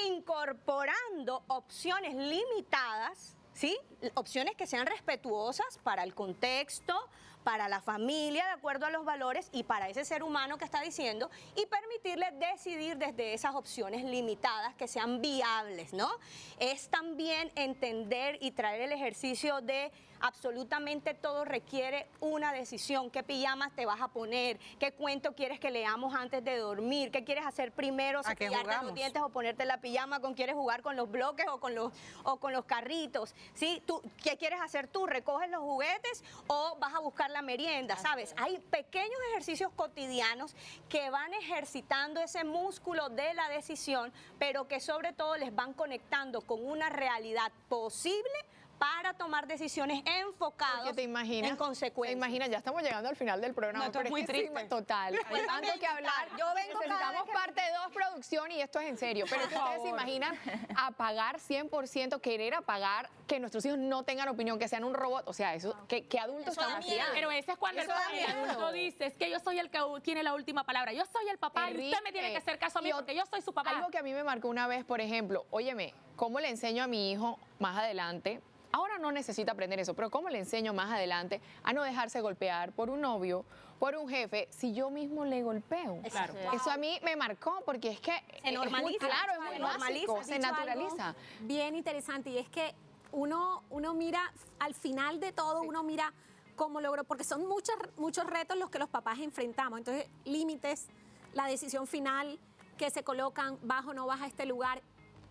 incorporando opciones limitadas, ¿sí? Opciones que sean respetuosas para el contexto, para la familia, de acuerdo a los valores, y para ese ser humano que está diciendo, y permitirle decidir desde esas opciones limitadas que sean viables, ¿no? Es también entender y traer el ejercicio de absolutamente todo requiere una decisión. ¿Qué pijamas te vas a poner? ¿Qué cuento quieres que leamos antes de dormir? ¿Qué quieres hacer primero? ¿Cepillarte los dientes o ponerte la pijama? ¿Quieres jugar con los bloques o con los carritos? ¿Sí? ¿Qué quieres hacer tú? ¿Recoges los juguetes o vas a buscar la merienda? ¿Sabes? Hay pequeños ejercicios cotidianos que van ejercitando ese músculo de la decisión, pero que sobre todo les van conectando con una realidad posible para tomar decisiones enfocadas en consecuencias. ¿Te imaginas? Ya estamos llegando al final del programa. No, esto es muy triste. Total. Hay tanto que hablar. Necesitamos parte 2 producción y esto es en serio. Pero es que ustedes se imaginan apagar 100%, querer apagar, que nuestros hijos no tengan opinión, que sean un robot. O sea, eso, ¿qué adultos estamos criando? Pero ese es cuando el adulto dice, es que yo soy el que tiene la última palabra. Yo soy el papá y usted me tiene que hacer caso a mí porque yo soy su papá. Algo que a mí me marcó una vez, por ejemplo, óyeme, ¿cómo le enseño a mi hijo más adelante Ahora no necesita aprender eso, pero ¿cómo le enseño más adelante a no dejarse golpear por un novio, por un jefe, si yo mismo le golpeo? Claro. Eso a mí me marcó porque es que Se normaliza. es muy claro, es muy básico, Has se dicho naturaliza. algo bien interesante, y es que uno mira, al final de todo, uno mira cómo logró, porque son muchos retos los que los papás enfrentamos. Entonces, límites, la decisión final, que se colocan, baja o no baja este lugar.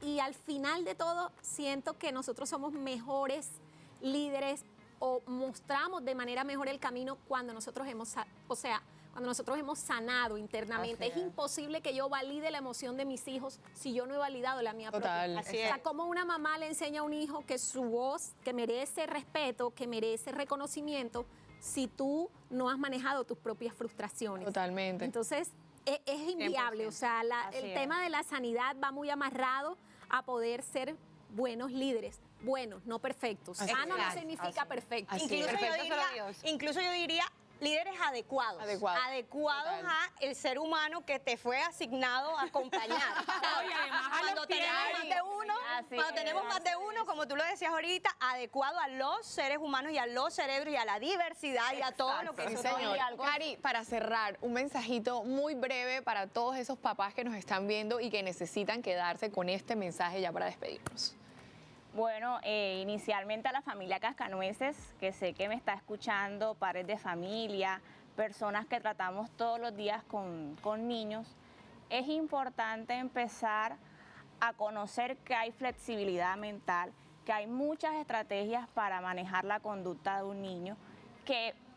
Y al final de todo, siento que nosotros somos mejores líderes o mostramos de manera mejor el camino cuando nosotros hemos, cuando nosotros hemos sanado internamente. Es imposible que yo valide la emoción de mis hijos si yo no he validado la mía Total. propia. Así O sea, como una mamá le enseña a un hijo que su voz, que merece respeto, que merece reconocimiento, si tú no has manejado tus propias frustraciones. Totalmente. Entonces, es inviable. 100%. O sea, Así el es. tema de la sanidad va muy amarrado a poder ser buenos líderes. Buenos, no perfectos. Sano no significa perfecto. Así Incluso, es. incluso yo diría líderes adecuados. Adecuados Total. a el ser humano que te fue asignado a acompañar. Oye, además a Cuando los tenemos más de uno, como tú lo decías ahorita, adecuado a los seres humanos y a los cerebros y a la diversidad y a todo lo que Sí, eso señor. trae. Cari, para cerrar, un mensajito muy breve para todos esos papás que nos están viendo y que necesitan quedarse con este mensaje ya para despedirnos. Bueno, inicialmente a la familia Cascanueces, que sé que me está escuchando, padres de familia, personas que tratamos todos los días con niños, es importante empezar a conocer que hay flexibilidad mental, que hay muchas estrategias para manejar la conducta de un niño,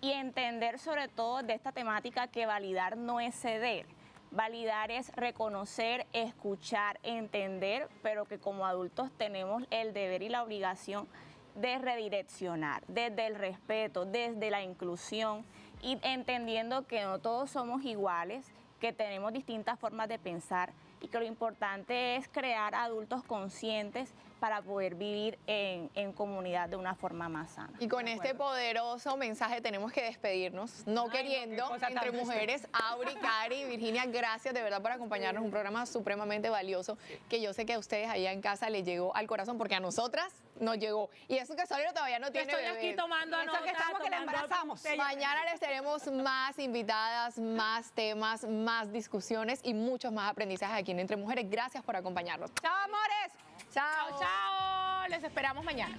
y entender sobre todo de esta temática que validar no es ceder. Validar es reconocer, escuchar, entender, pero que como adultos tenemos el deber y la obligación de redireccionar desde el respeto, desde la inclusión y entendiendo que no todos somos iguales, que tenemos distintas formas de pensar y que lo importante es crear adultos conscientes para poder vivir en comunidad de una forma más sana. Y con este poderoso mensaje tenemos que despedirnos, no queriendo, qué cosa entre tan mujeres, Auri, Cari, Virginia, gracias de verdad por acompañarnos, un programa supremamente valioso que yo sé que a ustedes allá en casa les llegó al corazón, porque a nosotras nos llegó. Y eso que Solero todavía no tiene estoy bebé. aquí tomando Eso nota, que estamos que la tomando embarazamos. botella. Mañana les tenemos más invitadas, más temas, más discusiones y muchos más aprendizajes aquí en Entre Mujeres. Gracias por acompañarnos. ¡Chao, amores! Chao. Chao, les esperamos mañana.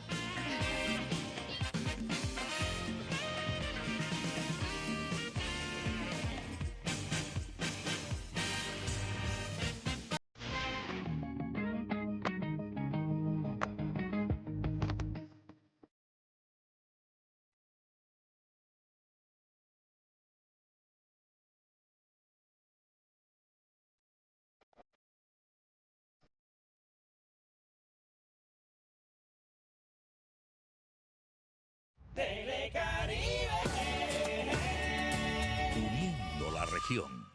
Uniendo la región.